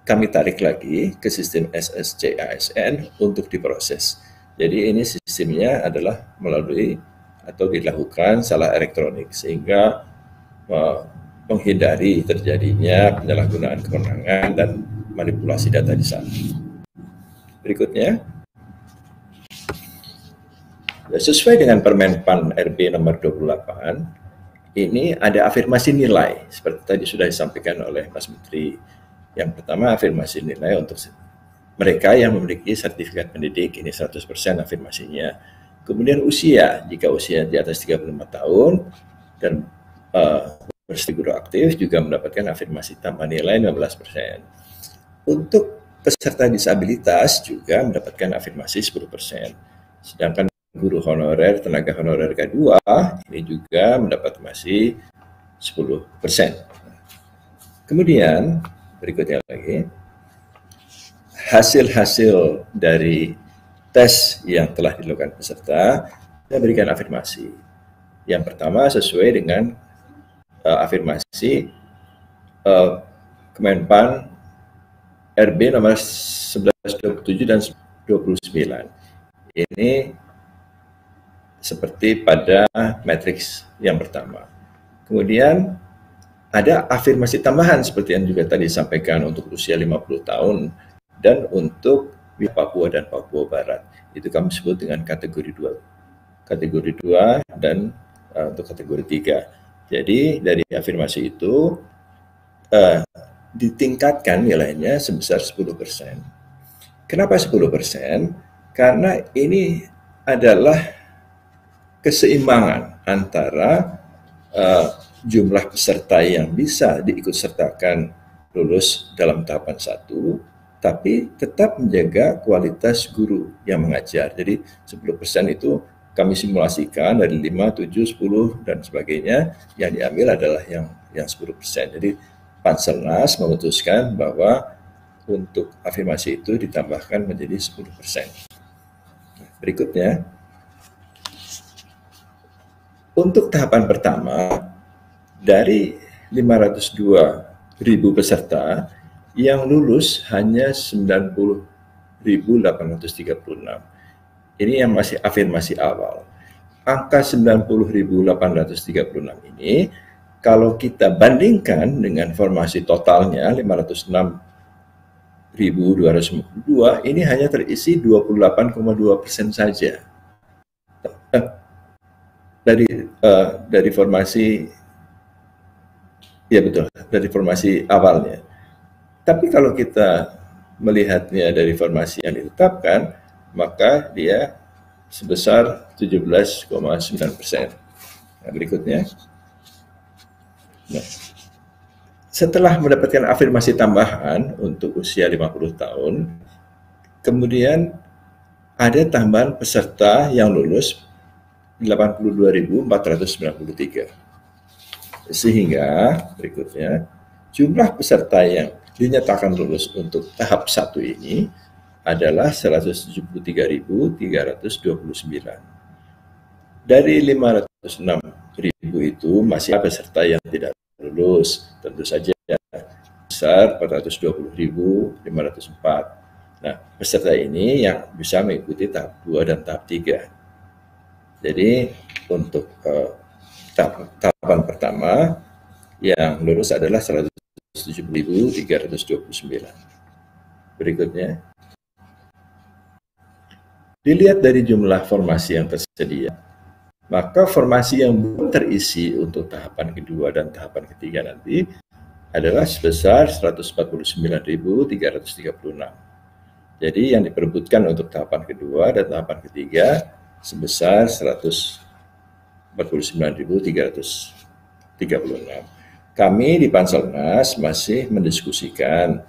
kami tarik lagi ke sistem SSC ASN untuk diproses. Jadi ini sistemnya adalah melalui atau dilakukan salah elektronik sehingga menghindari terjadinya penyalahgunaan kewenangan dan manipulasi data di sana. Berikutnya, sesuai dengan Permen-PAN RB nomor 28, ini ada afirmasi nilai seperti tadi sudah disampaikan oleh Mas Menteri. Yang pertama, afirmasi nilai untuk mereka yang memiliki sertifikat pendidik, ini 100% afirmasinya. Kemudian usia, jika usia di atas 35 tahun dan guru aktif juga mendapatkan afirmasi tambah nilai 15%. Untuk peserta disabilitas juga mendapatkan afirmasi 10%. Sedangkan guru honorer, tenaga honorer K2 ini juga mendapat masih 10%. Kemudian berikutnya lagi, hasil-hasil dari tes yang telah dilakukan peserta, kita berikan afirmasi. Yang pertama sesuai dengan afirmasi Kemenpan RB nomor 1127 dan 29. Ini seperti pada matriks yang pertama. Kemudian ada afirmasi tambahan seperti yang juga tadi disampaikan untuk usia 50 tahun dan untuk Papua dan Papua Barat. Itu kami sebut dengan kategori 2. Kategori 2 dan untuk kategori 3. Jadi dari afirmasi itu ditingkatkan nilainya sebesar 10%. Kenapa 10%? Karena ini adalah keseimbangan antara jumlah peserta yang bisa diikutsertakan lulus dalam tahapan 1, tapi tetap menjaga kualitas guru yang mengajar. Jadi 10% itu kami simulasikan dari 5, 7, 10, dan sebagainya. Yang diambil adalah yang 10%. Jadi Panselnas memutuskan bahwa untuk afirmasi itu ditambahkan menjadi 10%. Berikutnya, untuk tahapan pertama, dari 502.000 peserta, yang lulus hanya 90.836. ini yang masih afirmasi awal. Angka 90.836 ini kalau kita bandingkan dengan formasi totalnya 506.252, ini hanya terisi 28,2% saja dari formasi, ya betul, dari formasi awalnya. Tapi kalau kita melihatnya dari formasi yang ditetapkan, maka dia sebesar 17,9%. Nah, berikutnya. Nah, setelah mendapatkan afirmasi tambahan untuk usia 50 tahun, kemudian ada tambahan peserta yang lulus 82.493. Sehingga berikutnya jumlah peserta yang dinyatakan lulus untuk tahap 1 ini adalah 173.329. Dari 506.000 itu masih ada peserta yang tidak lulus, tentu saja besar 420.504. Nah, peserta ini yang bisa mengikuti tahap 2 dan tahap 3. Jadi untuk tahapan pertama yang lulus adalah 107.329. Berikutnya, dilihat dari jumlah formasi yang tersedia, maka formasi yang belum terisi untuk tahapan kedua dan tahapan ketiga nanti adalah sebesar 149.336. Jadi yang diperebutkan untuk tahapan kedua dan tahapan ketiga sebesar 149.336. Kami di Panselnas masih mendiskusikan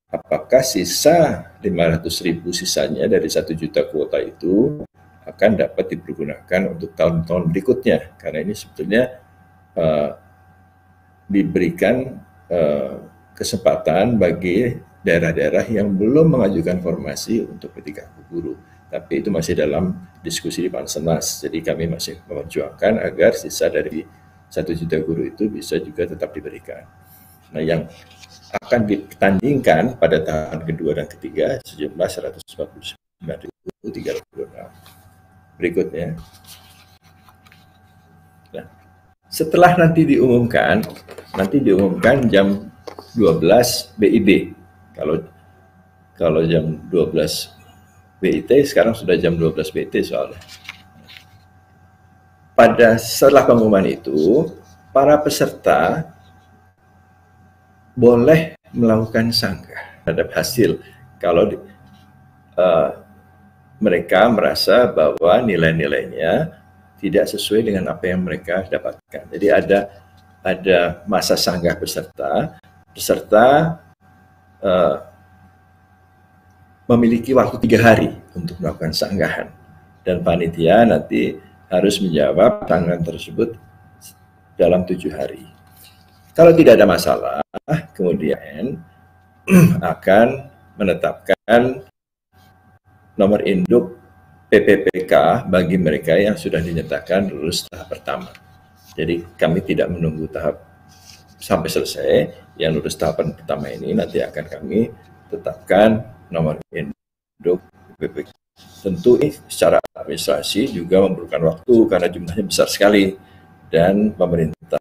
apakah sisa 500.000 sisanya dari 1 juta kuota itu akan dapat dipergunakan untuk tahun-tahun berikutnya, karena ini sebetulnya diberikan kesempatan bagi daerah-daerah yang belum mengajukan formasi untuk P3K guru. Tapi itu masih dalam diskusi di Panselnas, jadi kami masih memperjuangkan agar sisa dari 1 juta guru itu bisa juga tetap diberikan. Nah, yang akan ditandingkan pada tahapan kedua dan ketiga sejumlah 149.336. Berikutnya. Nah, setelah nanti diumumkan jam 12 BIB. Kalau jam 12 BIT, sekarang sudah jam 12 BIT soalnya. Setelah pengumuman itu, para peserta boleh melakukan sanggah terhadap hasil kalau mereka merasa bahwa nilai-nilainya tidak sesuai dengan apa yang mereka dapatkan. Jadi ada masa sanggah peserta memiliki waktu 3 hari untuk melakukan sanggahan, dan panitia nanti harus menjawab tangan tersebut dalam 7 hari. Kalau tidak ada masalah, kemudian akan menetapkan nomor induk PPPK bagi mereka yang sudah dinyatakan lulus tahap pertama. Jadi kami tidak menunggu tahap sampai selesai. Yang lulus tahapan pertama ini nanti akan kami tetapkan nomor induk PPPK. Tentu secara administrasi juga memerlukan waktu karena jumlahnya besar sekali, dan pemerintah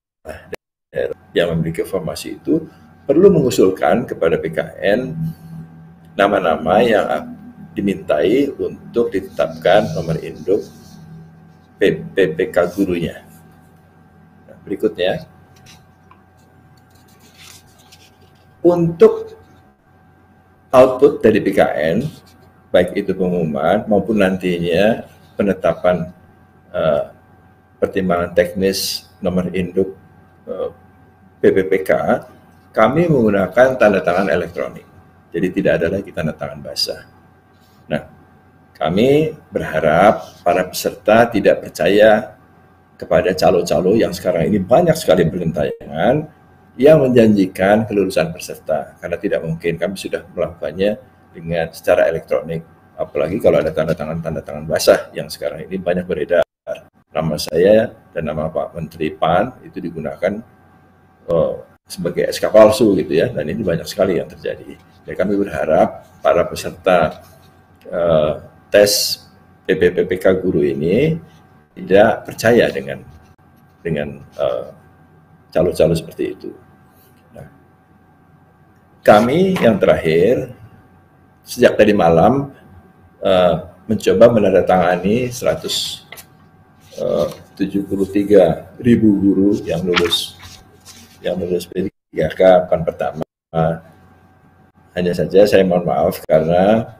yang memiliki formasi itu perlu mengusulkan kepada PKN nama-nama yang dimintai untuk ditetapkan nomor induk PPPK gurunya. Nah, berikutnya, untuk output dari PKN, baik itu pengumuman maupun nantinya penetapan pertimbangan teknis nomor induk PPPK, kami menggunakan tanda tangan elektronik. Jadi tidak ada lagi tanda tangan basah. Nah, kami berharap para peserta tidak percaya kepada calo-calo yang sekarang ini banyak sekali bergentayangan yang menjanjikan kelulusan peserta, karena tidak mungkin. Kami sudah melakukannya dengan secara elektronik, apalagi kalau ada tanda tangan basah yang sekarang ini banyak beredar. Nama saya dan nama Pak Menteri PAN itu digunakan sebagai SK palsu gitu ya, dan ini banyak sekali yang terjadi. Jadi kami berharap para peserta tes PPPK guru ini tidak percaya dengan calon-calon seperti itu. Nah, kami yang terakhir sejak tadi malam mencoba menandatangani 173.000 guru yang lulus P3K pekan pertama. Hanya saja saya mohon maaf karena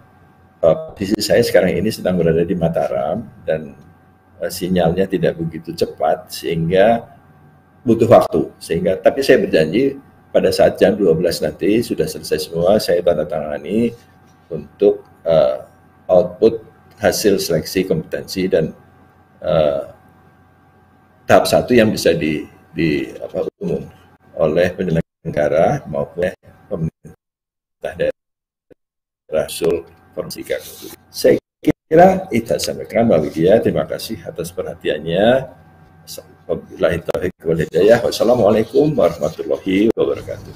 posisi saya sekarang ini sedang berada di Mataram dan sinyalnya tidak begitu cepat sehingga butuh waktu. Tapi saya berjanji pada saat jam 12 nanti sudah selesai semua, saya tanda tangani untuk output hasil seleksi kompetensi dan tahap 1 yang bisa umum oleh penyelenggara maupun pemerintah daerah Sul Formsika. Saya kira itu sampaikan Mbak Widya. Terima kasih atas perhatiannya. Wassalamualaikum warahmatullahi wabarakatuh.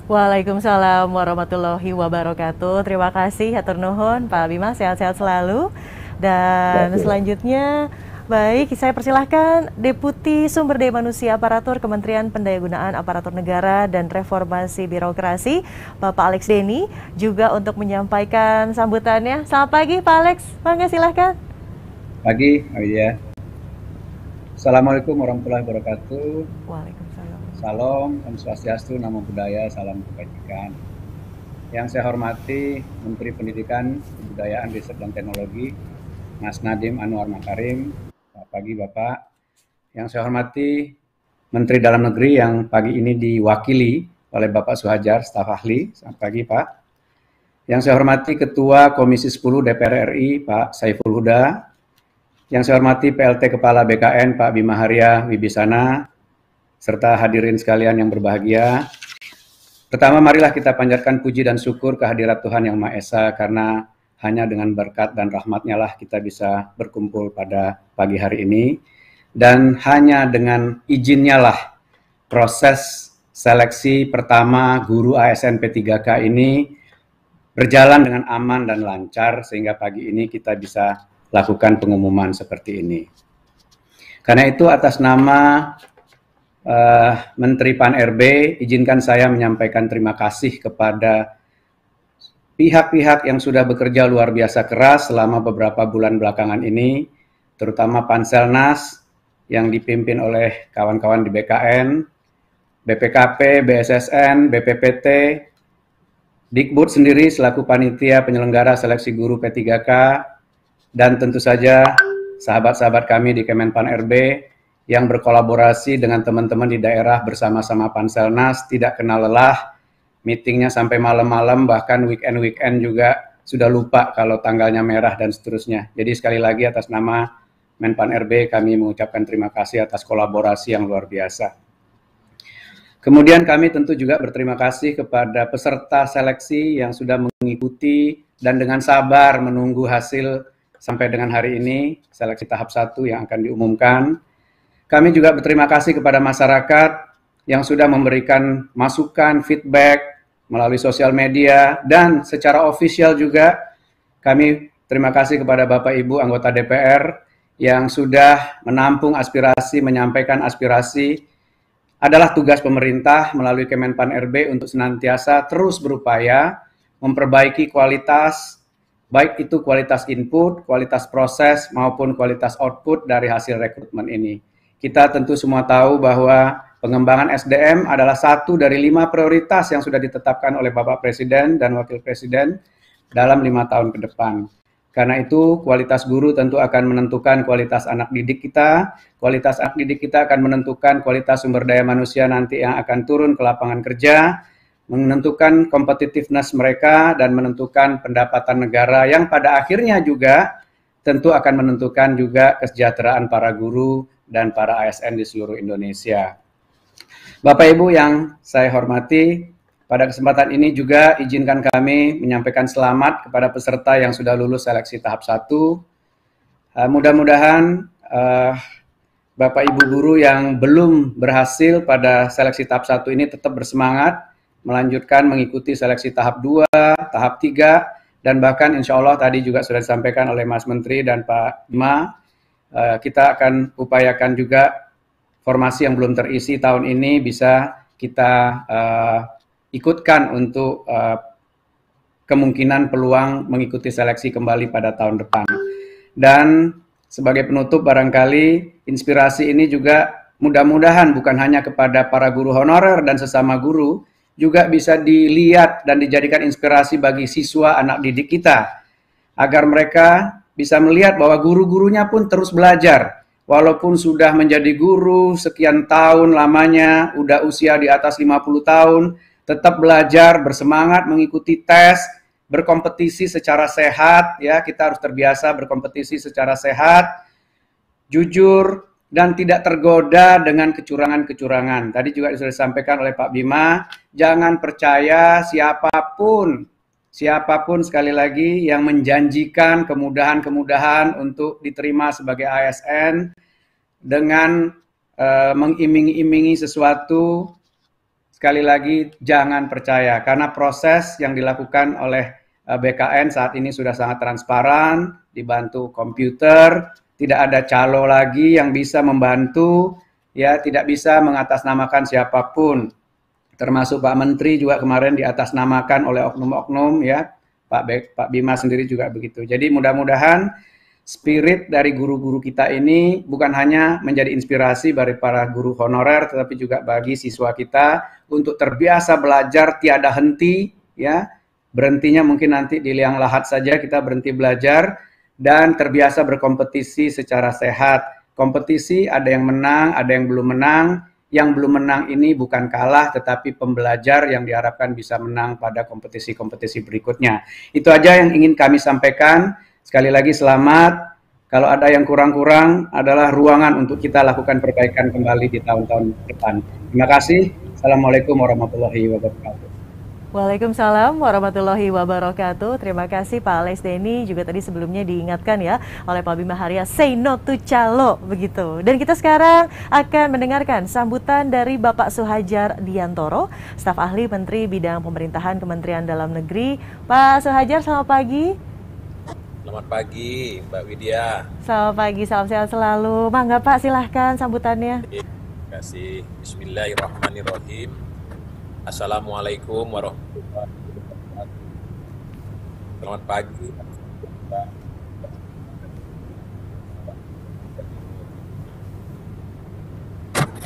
Waalaikumsalam warahmatullahi wabarakatuh. Terima kasih, hatur nuhun Pak Bima, sehat-sehat selalu. Dan selanjutnya, baik, saya persilahkan Deputi Sumber Daya Manusia Aparatur Kementerian Pendayagunaan Aparatur Negara dan Reformasi Birokrasi, Bapak Alex Denny, juga untuk menyampaikan sambutannya. Selamat pagi Pak Alex, mangga silahkan. Pagi, ya. Assalamualaikum warahmatullahi wabarakatuh. Waalaikumsalam. Salam, Om Swastiastu, Namo Buddhaya, Salam Kebajikan. Yang saya hormati Menteri Pendidikan, Kebudayaan, Riset dan Teknologi, Mas Nadiem Anwar Makarim. Selamat pagi Bapak. Yang saya hormati Menteri Dalam Negeri yang pagi ini diwakili oleh Bapak Suhajar, staf ahli. Selamat pagi Pak. Yang saya hormati Ketua Komisi 10 DPR RI, Pak Saiful Huda. Yang saya hormati PLT Kepala BKN, Pak Bima Arya Wibisana, serta hadirin sekalian yang berbahagia. Pertama, marilah kita panjatkan puji dan syukur kehadirat Tuhan Yang Maha Esa, karena hanya dengan berkat dan rahmat-Nya lah kita bisa berkumpul pada pagi hari ini. Dan hanya dengan izin-Nya lah proses seleksi pertama guru ASN P3K ini berjalan dengan aman dan lancar, sehingga pagi ini kita bisa lakukan pengumuman seperti ini. Karena itu atas nama Menteri Pan-RB, izinkan saya menyampaikan terima kasih kepada pihak-pihak yang sudah bekerja luar biasa keras selama beberapa bulan belakangan ini, terutama Panselnas yang dipimpin oleh kawan-kawan di BKN, BPKP, BSSN, BPPT, Dikbud sendiri selaku panitia penyelenggara seleksi guru P3K, dan tentu saja sahabat-sahabat kami di Kemenpan RB yang berkolaborasi dengan teman-teman di daerah bersama-sama Panselnas, tidak kenal lelah, meetingnya sampai malam-malam, bahkan weekend-weekend juga sudah lupa kalau tanggalnya merah dan seterusnya. Jadi sekali lagi atas nama Menpan RB kami mengucapkan terima kasih atas kolaborasi yang luar biasa. Kemudian kami tentu juga berterima kasih kepada peserta seleksi yang sudah mengikuti dan dengan sabar menunggu hasil sampai dengan hari ini, seleksi tahap 1 yang akan diumumkan. Kami juga berterima kasih kepada masyarakat yang sudah memberikan masukan, feedback melalui sosial media, dan secara ofisial juga kami terima kasih kepada Bapak Ibu anggota DPR yang sudah menampung aspirasi, menyampaikan aspirasi. Adalah tugas pemerintah melalui Kemenpan RB untuk senantiasa terus berupaya memperbaiki kualitas, baik itu kualitas input, kualitas proses, maupun kualitas output dari hasil rekrutmen ini. Kita tentu semua tahu bahwa pengembangan SDM adalah satu dari 5 prioritas yang sudah ditetapkan oleh Bapak Presiden dan Wakil Presiden dalam 5 tahun ke depan. Karena itu, kualitas guru tentu akan menentukan kualitas anak didik kita. Kualitas anak didik kita akan menentukan kualitas sumber daya manusia nanti yang akan turun ke lapangan kerja, menentukan competitiveness mereka, dan menentukan pendapatan negara yang pada akhirnya juga tentu akan menentukan juga kesejahteraan para guru dan para ASN di seluruh Indonesia. Bapak Ibu yang saya hormati, pada kesempatan ini juga izinkan kami menyampaikan selamat kepada peserta yang sudah lulus seleksi tahap 1. Mudah-mudahan Bapak Ibu guru yang belum berhasil pada seleksi tahap 1 ini tetap bersemangat, melanjutkan mengikuti seleksi tahap 2, tahap 3, dan bahkan insya Allah tadi juga sudah disampaikan oleh Mas Menteri dan Pak Bima, kita akan upayakan juga formasi yang belum terisi tahun ini bisa kita ikutkan untuk kemungkinan peluang mengikuti seleksi kembali pada tahun depan. Dan sebagai penutup barangkali inspirasi ini juga mudah-mudahan bukan hanya kepada para guru honorer dan sesama guru, juga bisa dilihat dan dijadikan inspirasi bagi siswa anak didik kita, agar mereka bisa melihat bahwa guru-gurunya pun terus belajar. Walaupun sudah menjadi guru sekian tahun lamanya, udah usia di atas 50 tahun, tetap belajar, bersemangat mengikuti tes, berkompetisi secara sehat, ya, kita harus terbiasa berkompetisi secara sehat, jujur, dan tidak tergoda dengan kecurangan-kecurangan. Tadi juga sudah disampaikan oleh Pak Bima, jangan percaya siapapun sekali lagi yang menjanjikan kemudahan-kemudahan untuk diterima sebagai ASN dengan mengiming-imingi sesuatu. Sekali lagi jangan percaya, karena proses yang dilakukan oleh BKN saat ini sudah sangat transparan, dibantu komputer, tidak ada calo lagi yang bisa membantu, ya, tidak bisa mengatasnamakan siapapun. Termasuk Pak Menteri juga kemarin diatasnamakan oleh oknum-oknum, ya, Pak Bima sendiri juga begitu. Jadi mudah-mudahan spirit dari guru-guru kita ini bukan hanya menjadi inspirasi bagi para guru honorer, tetapi juga bagi siswa kita untuk terbiasa belajar tiada henti, ya, berhentinya mungkin nanti di liang lahat saja kita berhenti belajar, dan terbiasa berkompetisi secara sehat. Kompetisi ada yang menang, ada yang belum menang. Yang belum menang ini bukan kalah, tetapi pembelajar yang diharapkan bisa menang pada kompetisi-kompetisi berikutnya. Itu aja yang ingin kami sampaikan. Sekali lagi selamat. Kalau ada yang kurang-kurang adalah ruangan untuk kita lakukan perbaikan kembali di tahun-tahun depan. Terima kasih. Assalamualaikum warahmatullahi wabarakatuh. Waalaikumsalam warahmatullahi wabarakatuh. Terima kasih Pak Alex Denny. Juga tadi sebelumnya diingatkan ya oleh Pak Bima Haria, say no to calo, begitu. Dan kita sekarang akan mendengarkan sambutan dari Bapak Suhajar Diantoro, staf ahli Menteri Bidang Pemerintahan Kementerian Dalam Negeri. Pak Suhajar, selamat pagi. Selamat pagi Mbak Widya. Selamat pagi, salam sehat selalu. Mangga Pak, silahkan sambutannya. Terima kasih. Bismillahirrahmanirrahim. Assalamualaikum warahmatullahi wabarakatuh. Selamat pagi.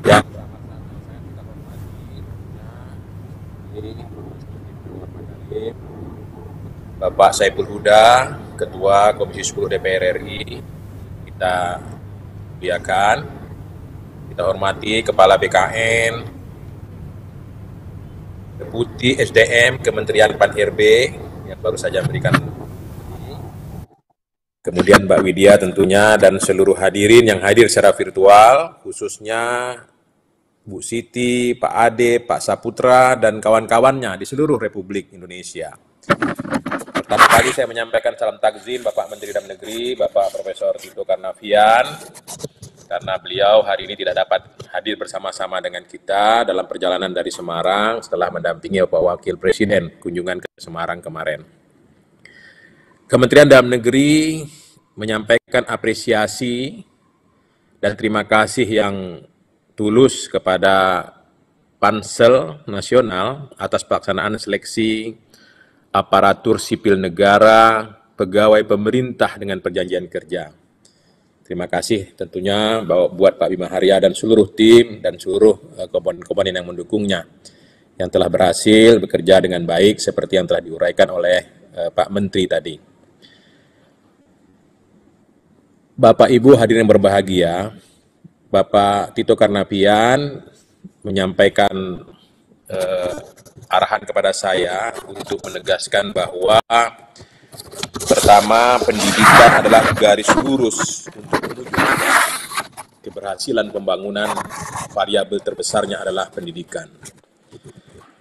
Yang saya minta hormati Bapak Saiful Huda, Ketua Komisi 10 DPR RI, kita muliakan, kita hormati Kepala BKN, Deputi SDM Kementerian Pan-RB yang baru saja memberikan, kemudian Mbak Widya tentunya, dan seluruh hadirin yang hadir secara virtual, khususnya Bu Siti, Pak Ade, Pak Saputra, dan kawan-kawannya di seluruh Republik Indonesia. Pertama kali saya menyampaikan salam takzim Bapak Menteri Dalam Negeri, Bapak Profesor Tito Karnavian, karena beliau hari ini tidak dapat hadir bersama-sama dengan kita dalam perjalanan dari Semarang setelah mendampingi Bapak Wakil Presiden kunjungan ke Semarang kemarin. Kementerian Dalam Negeri menyampaikan apresiasi dan terima kasih yang tulus kepada Pansel Nasional atas pelaksanaan seleksi aparatur sipil negara, pegawai pemerintah dengan perjanjian kerja. Terima kasih tentunya buat Pak Bima Haria dan seluruh tim dan seluruh komponen-komponen yang mendukungnya yang telah berhasil bekerja dengan baik seperti yang telah diuraikan oleh Pak Menteri tadi. Bapak Ibu hadirin yang berbahagia, Bapak Tito Karnavian menyampaikan arahan kepada saya untuk menegaskan bahwa pertama, pendidikan adalah garis lurus untuk menuju keberhasilan pembangunan. Variabel terbesarnya adalah pendidikan.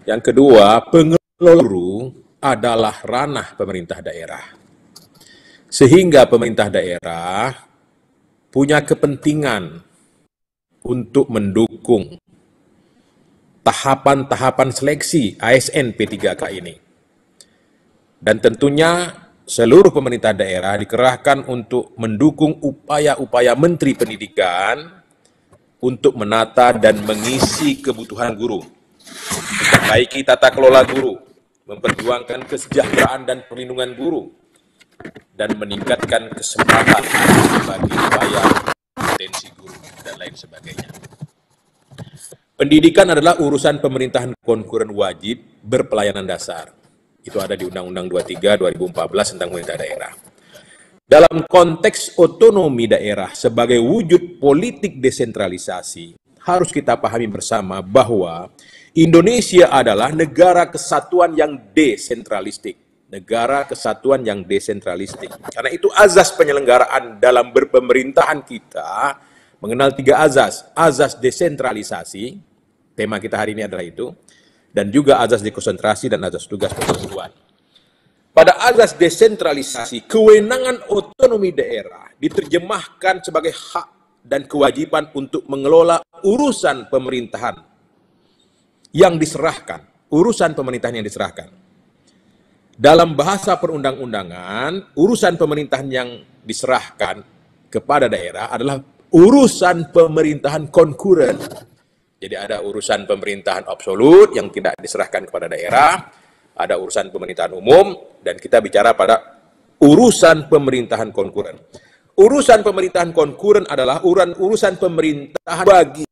Yang kedua, pengelola adalah ranah pemerintah daerah. Sehingga pemerintah daerah punya kepentingan untuk mendukung tahapan-tahapan seleksi ASN P3K ini. Dan tentunya seluruh pemerintah daerah dikerahkan untuk mendukung upaya-upaya Menteri Pendidikan untuk menata dan mengisi kebutuhan guru, memperbaiki tata kelola guru, memperjuangkan kesejahteraan dan perlindungan guru, dan meningkatkan kesempatan bagi upaya potensi guru, dan lain sebagainya. Pendidikan adalah urusan pemerintahan konkuren wajib berpelayanan dasar. Itu ada di Undang-Undang 23 2014 tentang pemerintah daerah. Dalam konteks otonomi daerah sebagai wujud politik desentralisasi, harus kita pahami bersama bahwa Indonesia adalah negara kesatuan yang desentralistik. Negara kesatuan yang desentralistik. Karena itu azas penyelenggaraan dalam berpemerintahan kita mengenal 3 azas. Azas desentralisasi, tema kita hari ini adalah itu, dan juga azas dekonsentrasi dan azas tugas pemerintahan. Pada azas desentralisasi, kewenangan otonomi daerah diterjemahkan sebagai hak dan kewajiban untuk mengelola urusan pemerintahan yang diserahkan, urusan pemerintahan yang diserahkan. Dalam bahasa perundang-undangan, urusan pemerintahan yang diserahkan kepada daerah adalah urusan pemerintahan konkuren. Jadi ada urusan pemerintahan absolut yang tidak diserahkan kepada daerah, ada urusan pemerintahan umum, dan kita bicara pada urusan pemerintahan konkuren. Urusan pemerintahan konkuren adalah urusan pemerintahan bagi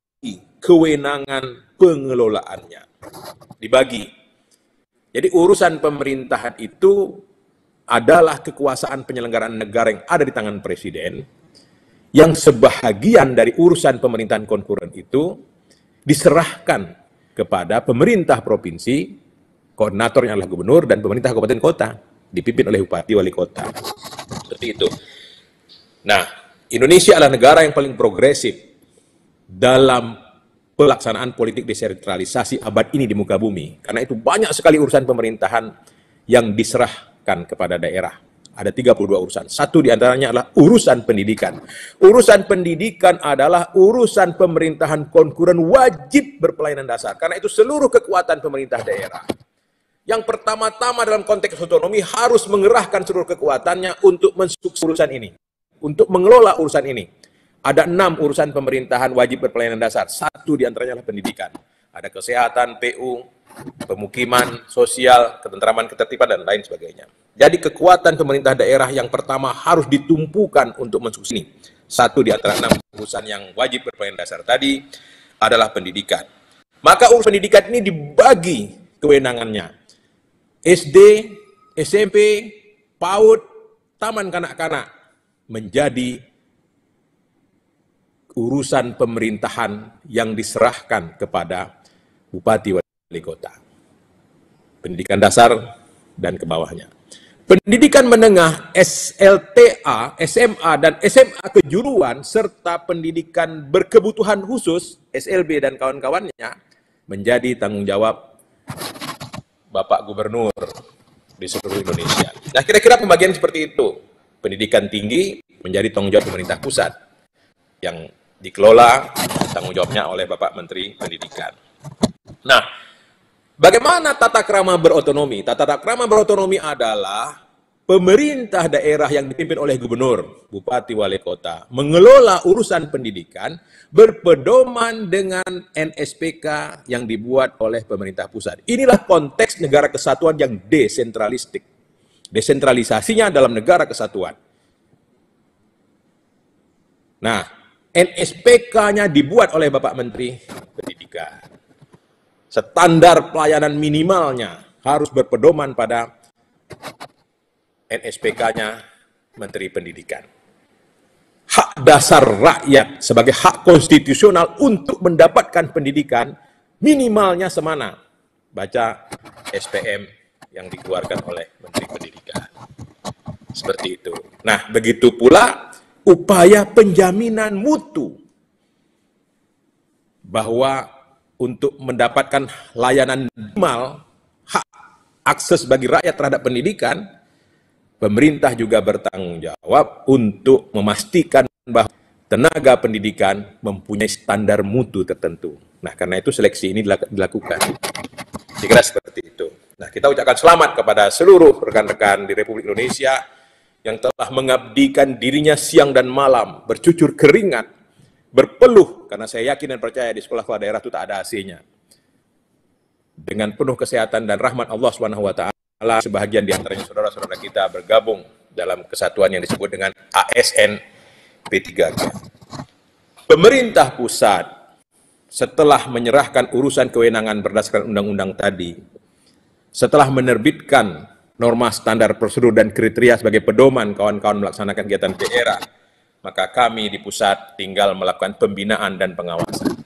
kewenangan pengelolaannya. Dibagi. Jadi urusan pemerintahan itu adalah kekuasaan penyelenggaraan negara yang ada di tangan presiden, yang sebahagian dari urusan pemerintahan konkuren itu diserahkan kepada pemerintah provinsi, koordinatornya adalah gubernur, dan pemerintah kabupaten kota, dipimpin oleh bupati wali kota. Seperti itu. Nah, Indonesia adalah negara yang paling progresif dalam pelaksanaan politik desentralisasi abad ini di muka bumi. Karena itu banyak sekali urusan pemerintahan yang diserahkan kepada daerah. Ada 32 urusan. Satu diantaranya adalah urusan pendidikan. Urusan pendidikan adalah urusan pemerintahan konkuren wajib berpelayanan dasar. Karena itu seluruh kekuatan pemerintah daerah, yang pertama-tama dalam konteks otonomi harus mengerahkan seluruh kekuatannya untuk mensukses urusan ini. Untuk mengelola urusan ini. Ada 6 urusan pemerintahan wajib berpelayanan dasar. Satu diantaranya adalah pendidikan. Ada kesehatan, PU, pemukiman, sosial, ketentraman, ketertiban, dan lain sebagainya. Jadi kekuatan pemerintah daerah yang pertama harus ditumpukan untuk mensukses ini. Satu di antara 6 urusan yang wajib berpelayanan dasar tadi adalah pendidikan. Maka urusan pendidikan ini dibagi kewenangannya. SD, SMP, PAUD, taman kanak-kanak menjadi urusan pemerintahan yang diserahkan kepada bupati wali kota. Pendidikan dasar dan ke bawahnya. Pendidikan menengah, SLTA, SMA, dan SMA kejuruan, serta pendidikan berkebutuhan khusus, SLB dan kawan-kawannya, menjadi tanggung jawab Bapak Gubernur di seluruh Indonesia. Nah, kira-kira pembagian seperti itu. Pendidikan tinggi menjadi tanggung jawab pemerintah pusat, yang dikelola tanggung jawabnya oleh Bapak Menteri Pendidikan. Nah, bagaimana tata krama berotonomi? Tata krama berotonomi adalah pemerintah daerah yang dipimpin oleh gubernur, bupati, wali kota, mengelola urusan pendidikan berpedoman dengan NSPK yang dibuat oleh pemerintah pusat. Inilah konteks negara kesatuan yang desentralistik. Desentralisasinya dalam negara kesatuan. Nah, NSPK-nya dibuat oleh Bapak Menteri Pendidikan. Standar pelayanan minimalnya harus berpedoman pada NSPK-nya Menteri Pendidikan. Hak dasar rakyat sebagai hak konstitusional untuk mendapatkan pendidikan minimalnya semana. Baca SPM yang dikeluarkan oleh Menteri Pendidikan. Seperti itu. Nah, begitu pula upaya penjaminan mutu bahwa untuk mendapatkan layanan minimal, hak akses bagi rakyat terhadap pendidikan, pemerintah juga bertanggung jawab untuk memastikan bahwa tenaga pendidikan mempunyai standar mutu tertentu. Nah, karena itu seleksi ini dilakukan. Saya kira seperti itu. Nah, kita ucapkan selamat kepada seluruh rekan-rekan di Republik Indonesia yang telah mengabdikan dirinya siang dan malam, bercucur keringat, berpeluh, karena saya yakin dan percaya di sekolah-sekolah daerah itu tak ada AC-nya. Dengan penuh kesehatan dan rahmat Allah SWT, sebahagian di antaranya saudara-saudara kita bergabung dalam kesatuan yang disebut dengan ASN P3K. Pemerintah pusat setelah menyerahkan urusan kewenangan berdasarkan undang-undang tadi, setelah menerbitkan norma standar prosedur dan kriteria sebagai pedoman kawan-kawan melaksanakan kegiatan daerah, maka kami di pusat tinggal melakukan pembinaan dan pengawasan.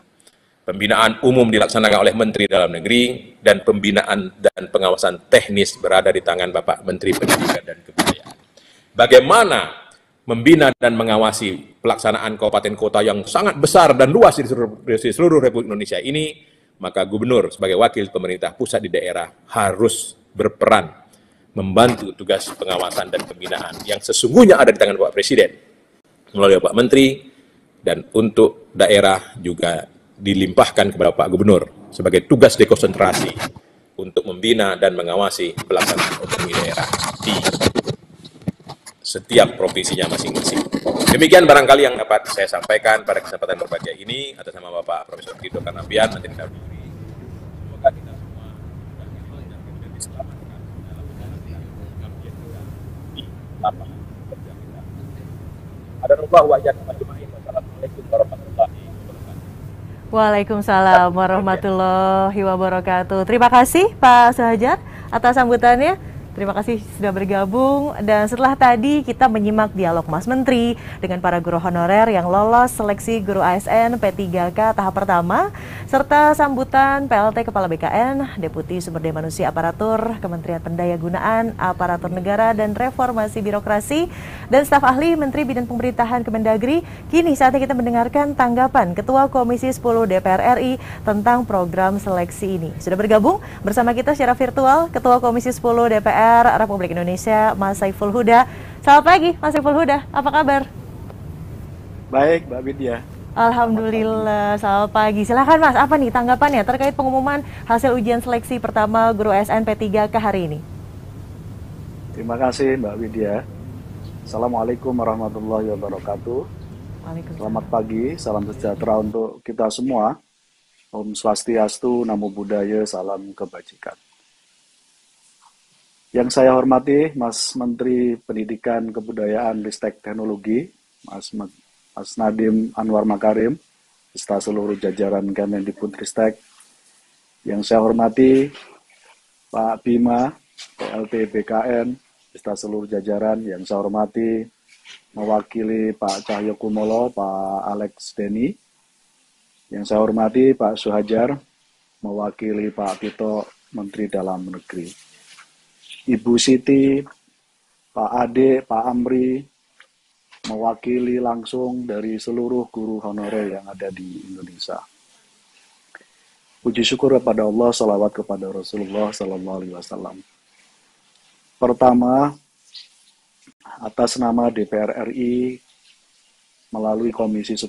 Pembinaan umum dilaksanakan oleh Menteri Dalam Negeri, dan pembinaan dan pengawasan teknis berada di tangan Bapak Menteri Pendidikan dan Kebudayaan. Bagaimana membina dan mengawasi pelaksanaan kabupaten kota yang sangat besar dan luas di seluruh Republik Indonesia ini, maka Gubernur sebagai wakil pemerintah pusat di daerah harus berperan membantu tugas pengawasan dan pembinaan yang sesungguhnya ada di tangan Bapak Presiden melalui Bapak Menteri, dan untuk daerah juga dilimpahkan kepada Pak Gubernur sebagai tugas dekonsentrasi untuk membina dan mengawasi pelaksanaan otonomi daerah di setiap provinsinya masing-masing. Demikian barangkali yang dapat saya sampaikan pada kesempatan berbahagia ini atas nama Bapak Profesor Tito Karnavian, Menteri Dalam Negeri. Semoga kita semua dan diselamatkan dalam menjalankan pengabdian kita di lapangan kerja kita. Adarullah wa iyyakum ajma'in. Wassalamualaikum warahmatullahi wabarakatuh. Waalaikumsalam warahmatullahi wabarakatuh. Terima kasih Pak Suhajar atas sambutannya. Terima kasih sudah bergabung. Dan setelah tadi kita menyimak dialog Mas Menteri dengan para guru honorer yang lolos seleksi guru ASN P3K tahap pertama, serta sambutan PLT Kepala BKN, Deputi Sumber Daya Manusia Aparatur, Kementerian Pendayagunaan Aparatur Negara dan Reformasi Birokrasi, dan staf ahli Menteri Bidang Pemerintahan Kemendagri. Kini saatnya kita mendengarkan tanggapan Ketua Komisi 10 DPR RI tentang program seleksi ini. Sudah bergabung bersama kita secara virtual Ketua Komisi 10 DPR Republik Indonesia, Mas Saiful Huda. Selamat pagi, Mas Saiful Huda. Apa kabar? Baik, Mbak Widya. Alhamdulillah, selamat pagi. Silakan Mas, apa nih tanggapannya terkait pengumuman hasil ujian seleksi pertama guru ASN P3K hari ini? Terima kasih Mbak Widya. Assalamualaikum warahmatullahi wabarakatuh. Selamat pagi, salam sejahtera untuk kita semua. Om Swastiastu, Namo Buddhaya, salam kebajikan. Yang saya hormati Mas Menteri Pendidikan, Kebudayaan, Ristek Teknologi, Mas Nadiem Anwar Makarim, beserta seluruh jajaran Kemendikbudristek. Yang saya hormati Pak Bima, PLT BKN, beserta seluruh jajaran. Yang saya hormati mewakili Pak Cahyokumolo, Pak Alex Deni. Yang saya hormati Pak Suhajar, mewakili Pak Tito, Menteri Dalam Negeri. Ibu Siti, Pak Ade, Pak Amri, mewakili langsung dari seluruh guru honorer yang ada di Indonesia. Puji syukur kepada Allah, salawat kepada Rasulullah SAW. Pertama, atas nama DPR RI, melalui Komisi 10,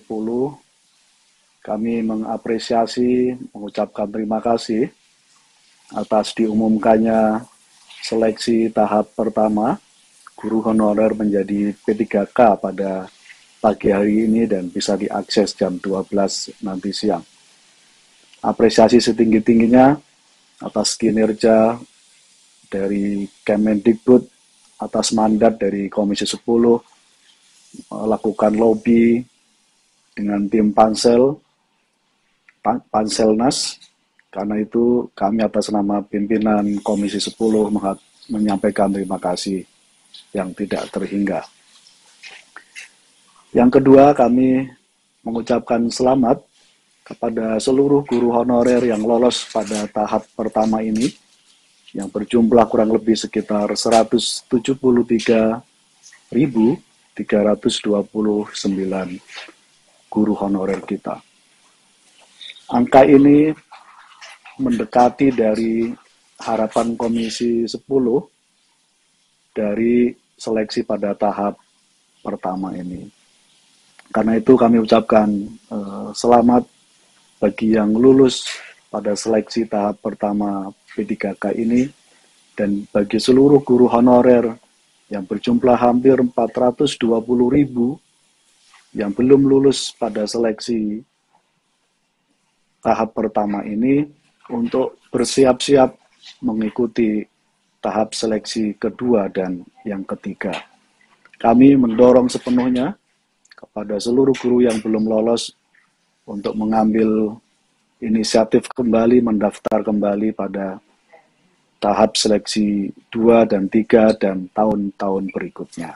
kami mengapresiasi, mengucapkan terima kasih atas diumumkannya seleksi tahap pertama guru honorer menjadi P3K pada pagi hari ini dan bisa diakses jam 12 nanti siang. Apresiasi setinggi-tingginya atas kinerja dari Kemendikbud, atas mandat dari Komisi 10 melakukan lobby dengan tim Panselnas. Karena itu kami atas nama pimpinan Komisi 10 menyampaikan terima kasih yang tidak terhingga. Yang kedua, kami mengucapkan selamat kepada seluruh guru honorer yang lolos pada tahap pertama ini, yang berjumlah kurang lebih sekitar 173.329 guru honorer kita. Angka ini mendekati dari harapan Komisi 10 dari seleksi pada tahap pertama ini. Karena itu kami ucapkan selamat bagi yang lulus pada seleksi tahap pertama P3K ini, dan bagi seluruh guru honorer yang berjumlah hampir 420.000 yang belum lulus pada seleksi tahap pertama ini untuk bersiap-siap mengikuti tahap seleksi kedua dan yang ketiga. Kami mendorong sepenuhnya kepada seluruh guru yang belum lolos untuk mengambil inisiatif kembali mendaftar kembali pada tahap seleksi 2 dan 3 dan tahun-tahun berikutnya.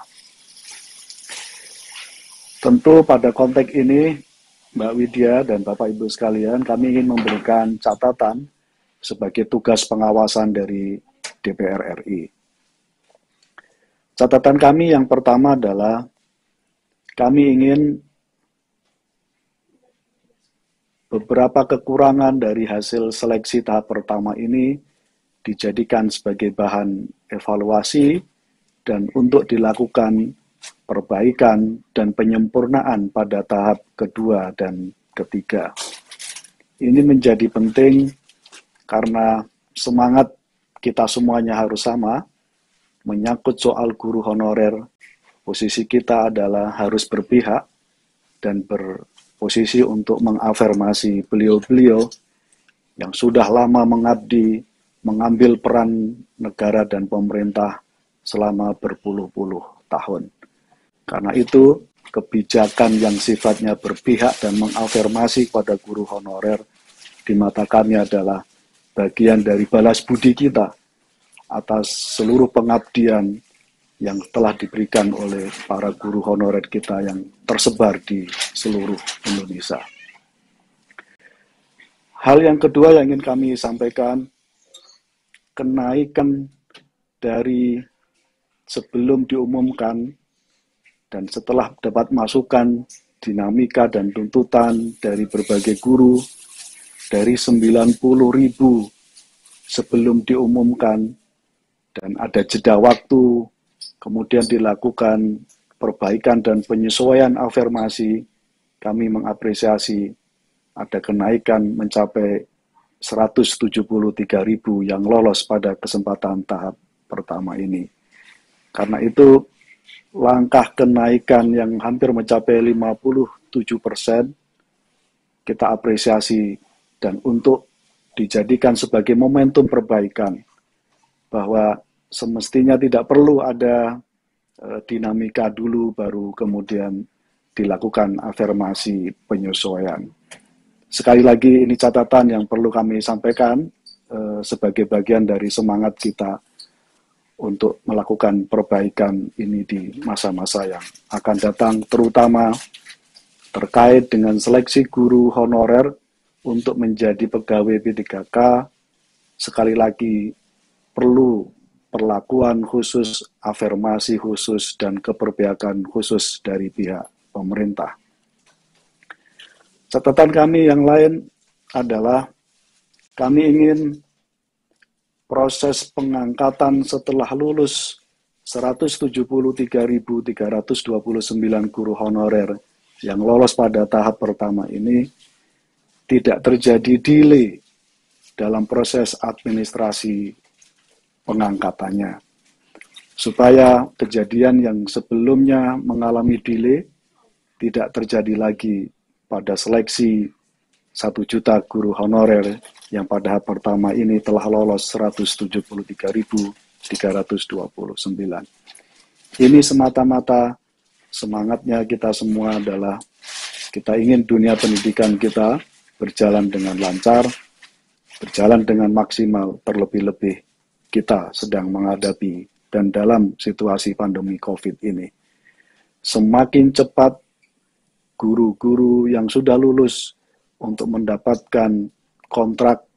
Tentu pada konteks ini, Mbak Widya dan Bapak Ibu sekalian, kami ingin memberikan catatan sebagai tugas pengawasan dari DPR RI. Catatan kami yang pertama adalah kami ingin beberapa kekurangan dari hasil seleksi tahap pertama ini dijadikan sebagai bahan evaluasi dan untuk dilakukan perbaikan dan penyempurnaan pada tahap kedua dan ketiga. Ini menjadi penting karena semangat kita semuanya harus sama, menyangkut soal guru honorer, posisi kita adalah harus berpihak dan berposisi untuk mengafirmasi beliau-beliau yang sudah lama mengabdi, mengambil peran negara dan pemerintah selama berpuluh-puluh tahun. Karena itu, kebijakan yang sifatnya berpihak dan mengafirmasi pada guru honorer di mata kami adalah bagian dari balas budi kita atas seluruh pengabdian yang telah diberikan oleh para guru honorer kita yang tersebar di seluruh Indonesia. Hal yang kedua yang ingin kami sampaikan, kenaikan dari sebelum diumumkan dan setelah dapat masukan dinamika dan tuntutan dari berbagai guru dari 90.000 sebelum diumumkan dan ada jeda waktu, kemudian dilakukan perbaikan dan penyesuaian afirmasi, kami mengapresiasi ada kenaikan mencapai 173.000 yang lolos pada kesempatan tahap pertama ini. Karena itu, langkah kenaikan yang hampir mencapai 57%, kita apresiasi dan untuk dijadikan sebagai momentum perbaikan, bahwa semestinya tidak perlu ada dinamika dulu baru kemudian dilakukan afirmasi penyesuaian. Sekali lagi ini catatan yang perlu kami sampaikan sebagai bagian dari semangat kita untuk melakukan perbaikan ini di masa-masa yang akan datang, terutama terkait dengan seleksi guru honorer untuk menjadi pegawai P3K. Sekali lagi perlu perlakuan khusus, afirmasi khusus, dan keberpihakan khusus dari pihak pemerintah. Catatan kami yang lain adalah kami ingin proses pengangkatan setelah lulus 173.329 guru honorer yang lolos pada tahap pertama ini tidak terjadi delay dalam proses administrasi pengangkatannya. Supaya kejadian yang sebelumnya mengalami delay tidak terjadi lagi pada seleksi 1 juta guru honorer yang pada tahap pertama ini telah lolos 173.329. Ini semata-mata semangatnya kita semua adalah kita ingin dunia pendidikan kita berjalan dengan lancar, berjalan dengan maksimal, terlebih-lebih kita sedang menghadapi dan dalam situasi pandemi COVID ini. Semakin cepat guru-guru yang sudah lulus untuk mendapatkan kontrak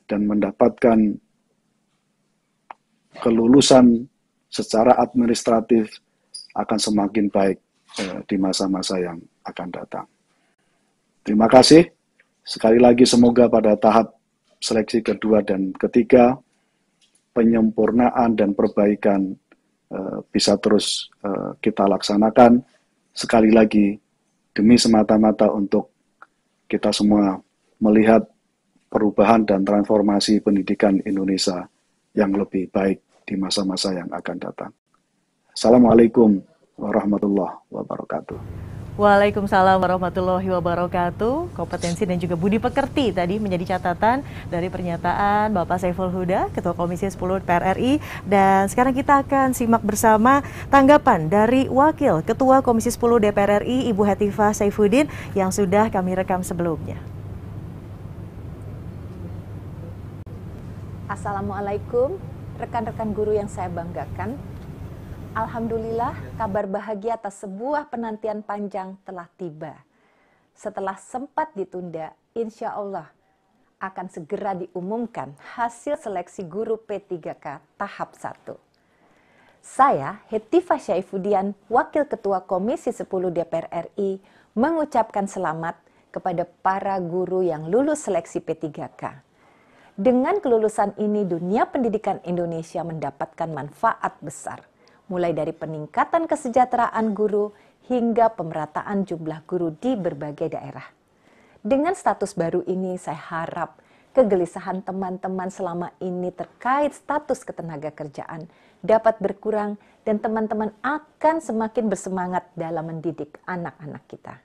dan mendapatkan kelulusan secara administratif akan semakin baik di masa-masa yang akan datang. Terima kasih. Sekali lagi semoga pada tahap seleksi kedua dan ketiga penyempurnaan dan perbaikan bisa terus kita laksanakan. Sekali lagi demi semata-mata untuk kita semua melihat perubahan dan transformasi pendidikan Indonesia yang lebih baik di masa-masa yang akan datang. Assalamualaikum warahmatullahi wabarakatuh. Waalaikumsalam warahmatullahi wabarakatuh. Kompetensi dan juga budi pekerti tadi menjadi catatan dari pernyataan Bapak Saiful Huda, Ketua Komisi 10 DPR RI. Dan sekarang kita akan simak bersama tanggapan dari Wakil Ketua Komisi 10 DPR RI, Ibu Hetifah Saifuddin, yang sudah kami rekam sebelumnya. Assalamualaikum, rekan-rekan guru yang saya banggakan. Alhamdulillah, kabar bahagia atas sebuah penantian panjang telah tiba. Setelah sempat ditunda, insya Allah akan segera diumumkan hasil seleksi guru P3K tahap 1. Saya, Hetifah Saifuddin, Wakil Ketua Komisi 10 DPR RI, mengucapkan selamat kepada para guru yang lulus seleksi P3K. Dengan kelulusan ini, dunia pendidikan Indonesia mendapatkan manfaat besar, mulai dari peningkatan kesejahteraan guru hingga pemerataan jumlah guru di berbagai daerah. Dengan status baru ini, saya harap kegelisahan teman-teman selama ini terkait status ketenagakerjaan dapat berkurang dan teman-teman akan semakin bersemangat dalam mendidik anak-anak kita.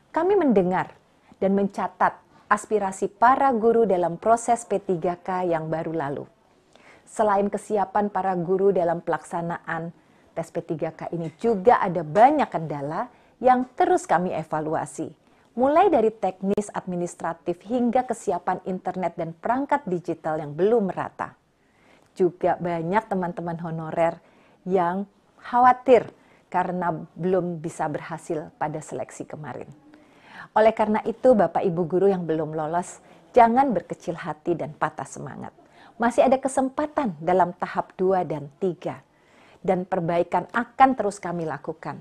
Kami mendengar dan mencatat aspirasi para guru dalam proses P3K yang baru lalu. Selain kesiapan para guru dalam pelaksanaan tes P3K ini, juga ada banyak kendala yang terus kami evaluasi. Mulai dari teknis administratif hingga kesiapan internet dan perangkat digital yang belum merata. Juga banyak teman-teman honorer yang khawatir karena belum bisa berhasil pada seleksi kemarin. Oleh karena itu, Bapak Ibu guru yang belum lolos, jangan berkecil hati dan patah semangat. Masih ada kesempatan dalam tahap 2 dan 3. Dan perbaikan akan terus kami lakukan.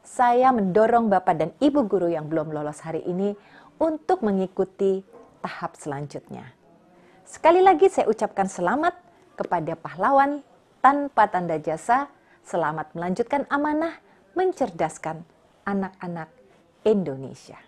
Saya mendorong Bapak dan Ibu guru yang belum lolos hari ini untuk mengikuti tahap selanjutnya. Sekali lagi saya ucapkan selamat kepada pahlawan tanpa tanda jasa. Selamat melanjutkan amanah mencerdaskan anak-anak Indonesia.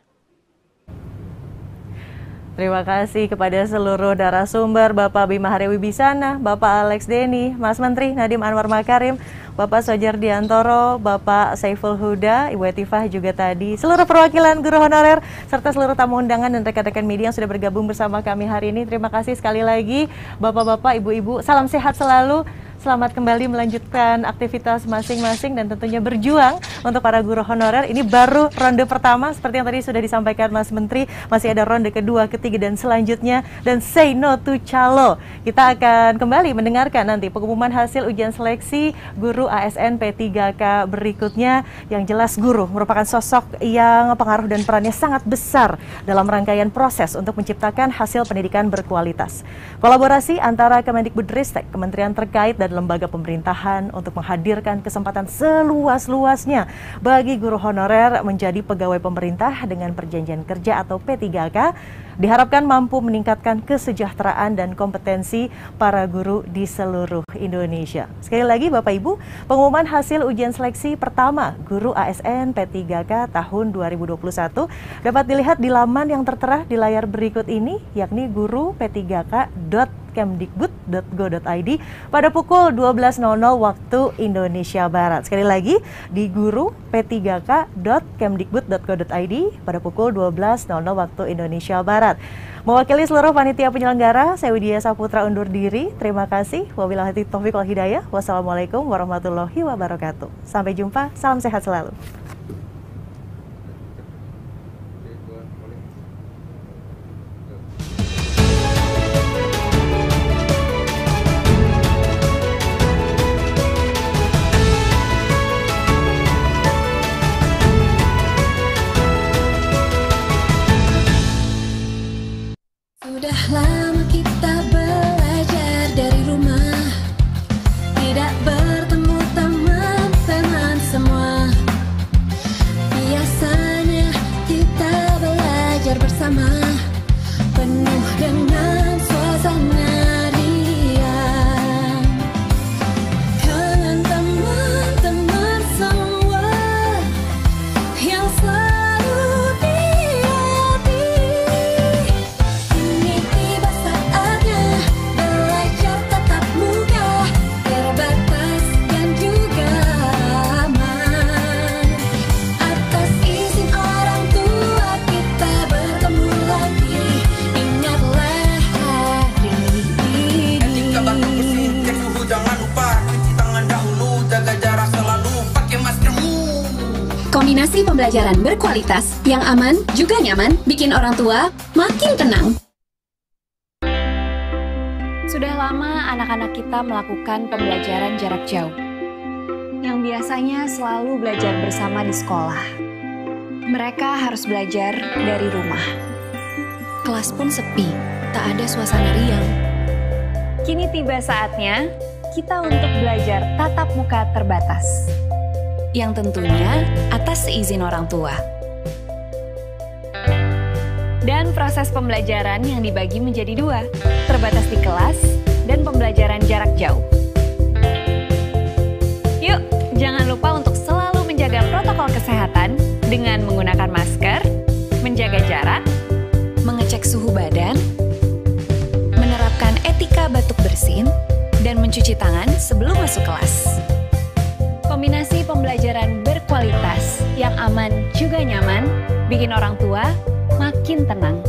Terima kasih kepada seluruh narasumber, Bapak Bima Hari Wibisana, Bapak Alex Denny, Mas Menteri Nadiem Anwar Makarim, Bapak Soejardiantoro, Bapak Saiful Huda, Ibu Hetifah juga tadi, seluruh perwakilan guru honorer, serta seluruh tamu undangan dan rekan-rekan media yang sudah bergabung bersama kami hari ini. Terima kasih sekali lagi, Bapak-Bapak, Ibu-Ibu, salam sehat selalu. Selamat kembali melanjutkan aktivitas masing-masing dan tentunya berjuang untuk para guru honorer. Ini baru ronde pertama, seperti yang tadi sudah disampaikan Mas Menteri. Masih ada ronde kedua, ketiga, dan selanjutnya. Dan say no to calo. Kita akan kembali mendengarkan nanti pengumuman hasil ujian seleksi guru ASN P3K berikutnya. Yang jelas guru merupakan sosok yang pengaruh dan perannya sangat besar dalam rangkaian proses untuk menciptakan hasil pendidikan berkualitas. Kolaborasi antara Kemendikbudristek, kementerian terkait, dan lembaga pemerintahan untuk menghadirkan kesempatan seluas-luasnya bagi guru honorer menjadi pegawai pemerintah dengan perjanjian kerja atau P3K diharapkan mampu meningkatkan kesejahteraan dan kompetensi para guru di seluruh Indonesia. Sekali lagi Bapak Ibu, pengumuman hasil ujian seleksi pertama guru ASN P3K tahun 2021 dapat dilihat di laman yang tertera di layar berikut ini, yakni guru p3k.kemdikbud.go.id pada pukul 12.00 waktu Indonesia Barat. Sekali lagi, di guru p3k.kemdikbud.go.id pada pukul 12.00 waktu Indonesia Barat. Mewakili seluruh panitia penyelenggara, saya Widya Saputra undur diri. Terima kasih. Wabillahi taufiq wal hidayah. Wassalamualaikum warahmatullahi wabarakatuh. Sampai jumpa. Salam sehat selalu. Sudah lama kita belajar dari rumah, tidak bertemu teman-teman semua. Kombinasi pembelajaran berkualitas yang aman juga nyaman bikin orang tua makin tenang. Sudah lama anak-anak kita melakukan pembelajaran jarak jauh, yang biasanya selalu belajar bersama di sekolah. Mereka harus belajar dari rumah. Kelas pun sepi, tak ada suasana riang. Kini tiba saatnya kita untuk belajar tatap muka terbatas, yang tentunya atas seizin orang tua. Dan proses pembelajaran yang dibagi menjadi dua, terbatas di kelas dan pembelajaran jarak jauh. Yuk, jangan lupa untuk selalu menjaga protokol kesehatan dengan menggunakan masker, menjaga jarak, Mengecek suhu badan, menerapkan etika batuk bersin, dan mencuci tangan sebelum masuk kelas. kombinasi pembelajaran berkualitas yang aman juga nyaman bikin orang tua makin tenang.